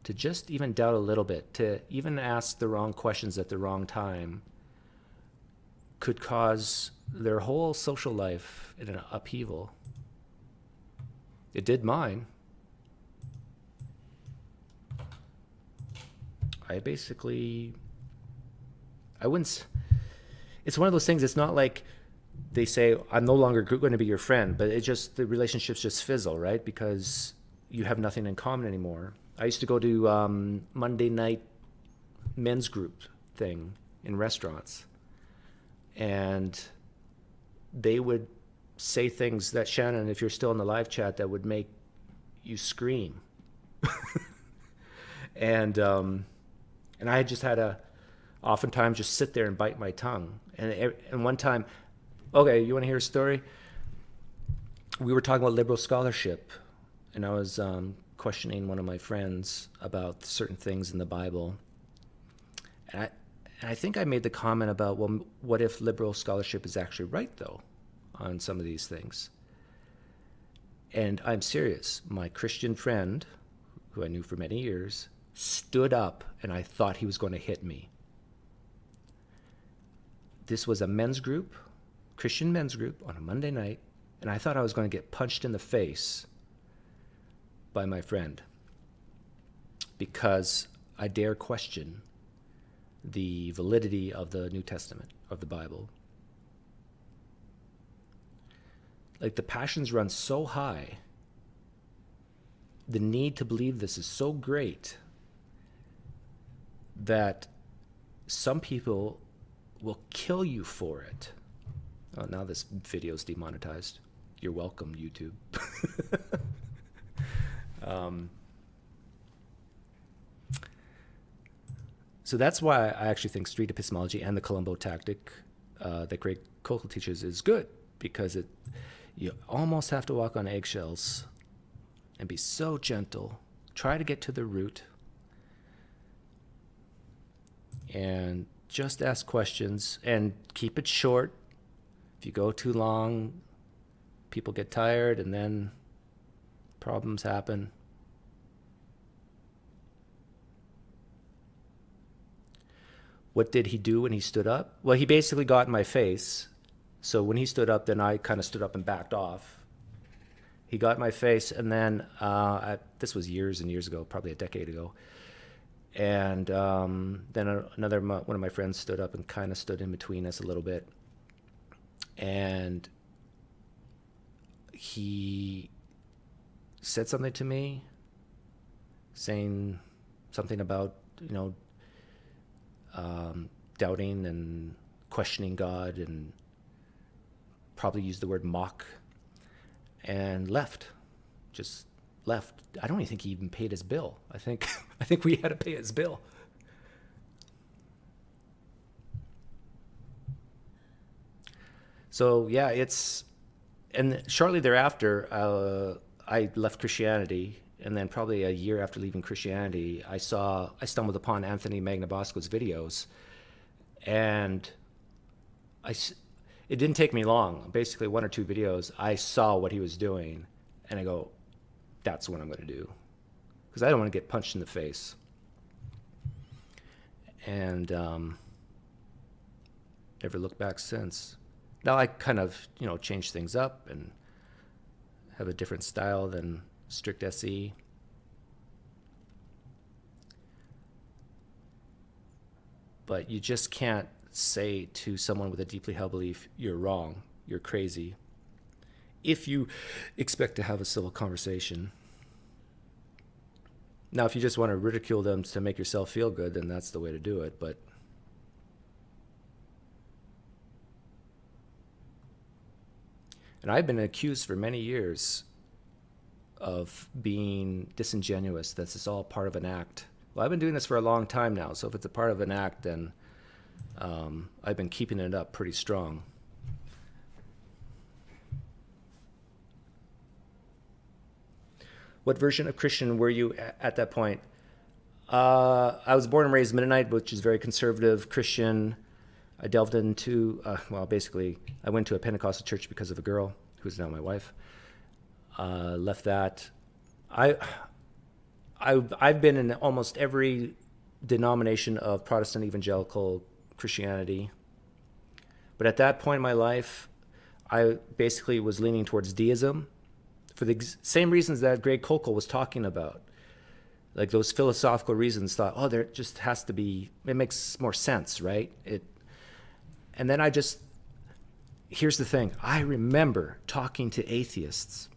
To just even doubt a little bit, to even ask the wrong questions at the wrong time, could cause their whole social life in an upheaval. It did mine. It's one of those things, it's not like they say, I'm no longer going to be your friend, but the relationships just fizzle, right? Because you have nothing in common anymore. I used to go to Monday night men's group thing in restaurants. And they would say things that, Shannon, if you're still in the live chat, that would make you scream. And I just had to oftentimes just sit there and bite my tongue. And one time, okay, you want to hear a story? We were talking about liberal scholarship, and I was questioning one of my friends about certain things in the Bible. And I think I made the comment about, well, what if liberal scholarship is actually right, though, on some of these things? And I'm serious. My Christian friend, who I knew for many years, stood up, and I thought he was going to hit me. This was a men's group, Christian men's group, on a Monday night, and I thought I was going to get punched in the face by my friend because I dare question the validity of the New Testament, of the Bible. Like, the passions run so high, the need to believe this is so great that some people will kill you for it. Oh, now this video is demonetized. You're welcome, YouTube. So that's why I actually think street epistemology and the Columbo tactic that Greg Koukl teaches is good, because you almost have to walk on eggshells and be so gentle. Try to get to the root and just ask questions and keep it short. If you go too long, people get tired and then problems happen. What did he do when he stood up? Well, he basically got in my face. So when he stood up, then I kind of stood up and backed off. He got in my face, and then this was years and years ago, probably a decade ago. And then one of my friends stood up and kind of stood in between us a little bit. And he said something to me, saying something about, doubting and questioning God, and probably used the word mock, and just left. I don't even think he even paid his bill. I think we had to pay his bill. So yeah, and shortly thereafter, I left Christianity, and then probably a year after leaving Christianity, I stumbled upon Anthony Magnabosco's videos, and it didn't take me long. Basically, 1 or 2 videos, I saw what he was doing, and I go, that's what I'm going to do, because I don't want to get punched in the face. And never looked back since. Now I kind of, change things up and have a different style than strict SE. But you just can't say to someone with a deeply held belief, you're wrong, you're crazy, if you expect to have a civil conversation. Now, if you just want to ridicule them to make yourself feel good, then that's the way to do it. But and I've been accused for many years of being disingenuous, that it's all part of an act. Well, I've been doing this for a long time now, so if it's a part of an act, then I've been keeping it up pretty strong. What version of Christian were you at that point? I was born and raised Mennonite, which is very conservative Christian. I delved into, basically, I went to a Pentecostal church because of a girl who's now my wife. Left that. I've been in almost every denomination of Protestant evangelical Christianity. But at that point in my life, I basically was leaning towards deism for the same reasons that Greg Koukl was talking about. Like those philosophical reasons, thought, there just has to be, it makes more sense, right? And then here's the thing. I remember talking to atheists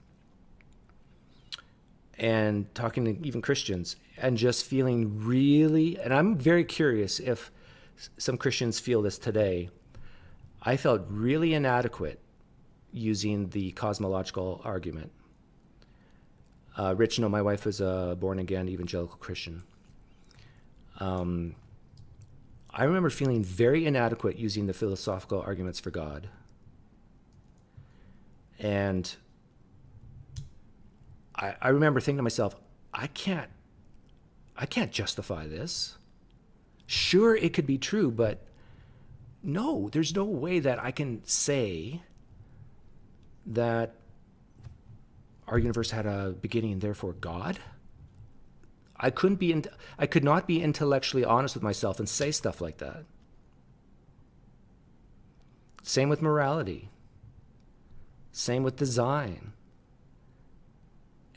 and talking to even Christians and just feeling really, and I'm very curious if some Christians feel this today, I felt really inadequate using the cosmological argument. Rich, my wife is a born-again evangelical Christian. I remember feeling very inadequate using the philosophical arguments for God. And I remember thinking to myself, I can't justify this. Sure, it could be true, but no, there's no way that I can say that our universe had a beginning and therefore God. I could not be intellectually honest with myself and say stuff like that. Same with morality. Same with design.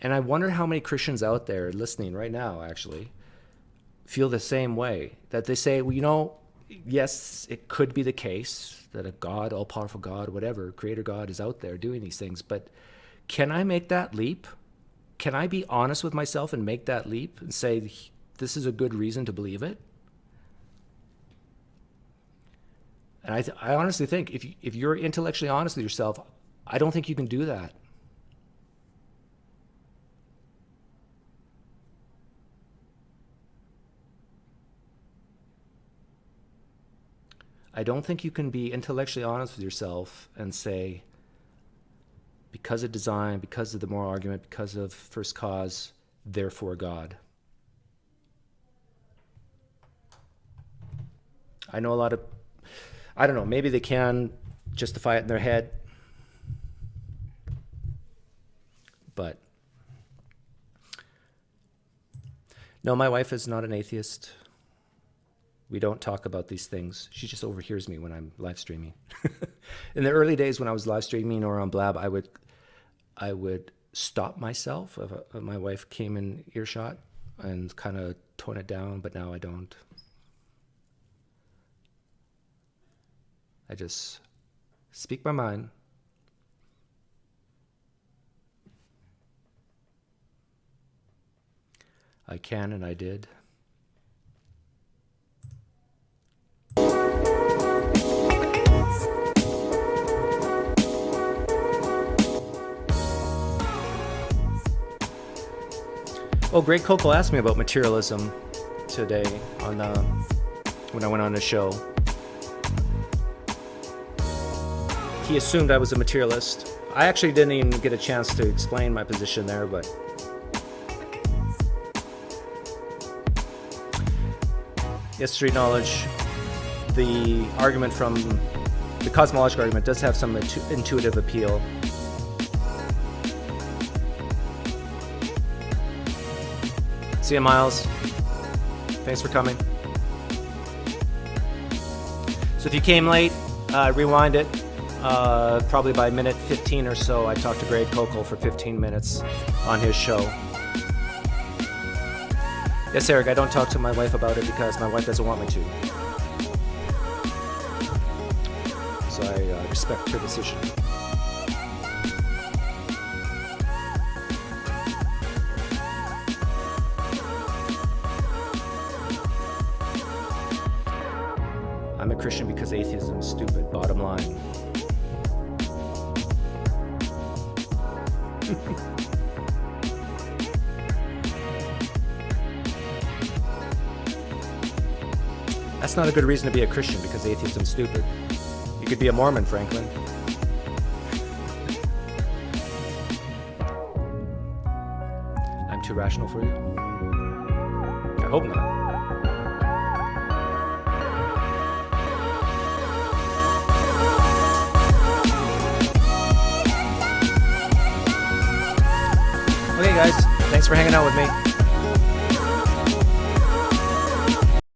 And I wonder how many Christians out there listening right now actually feel the same way, that they say, yes, it could be the case that a God, all-powerful God, whatever, creator God is out there doing these things, but can I make that leap? Can I be honest with myself and make that leap and say, this is a good reason to believe it? And I honestly think if you're intellectually honest with yourself, I don't think you can do that. I don't think you can be intellectually honest with yourself and say, because of design, because of the moral argument, because of first cause, therefore God. I know I don't know, maybe they can justify it in their head, but no, my wife is not an atheist. We don't talk about these things. She just overhears me when I'm live streaming. In the early days when I was live streaming or on Blab, I would stop myself if my wife came in earshot and kind of tone it down, but now I don't. I just speak my mind. I can and I did. Oh, Greg Koukl asked me about materialism today when I went on the show. he assumed I was a materialist. I actually didn't even get a chance to explain my position there, but yes, street knowledge. The argument from the cosmological argument does have some intuitive appeal. See you, Miles. Thanks for coming. So if you came late, rewind it. Probably by minute 15 or so, I talked to Greg Koukl for 15 minutes on his show. Yes, Eric, I don't talk to my wife about it because my wife doesn't want me to. So I respect her decision. I'm a Christian because atheism is stupid, bottom line. That's not a good reason to be a Christian, because atheism's stupid. You could be a Mormon, Franklin. I'm too rational for you? I hope not. Okay, guys, thanks for hanging out with me.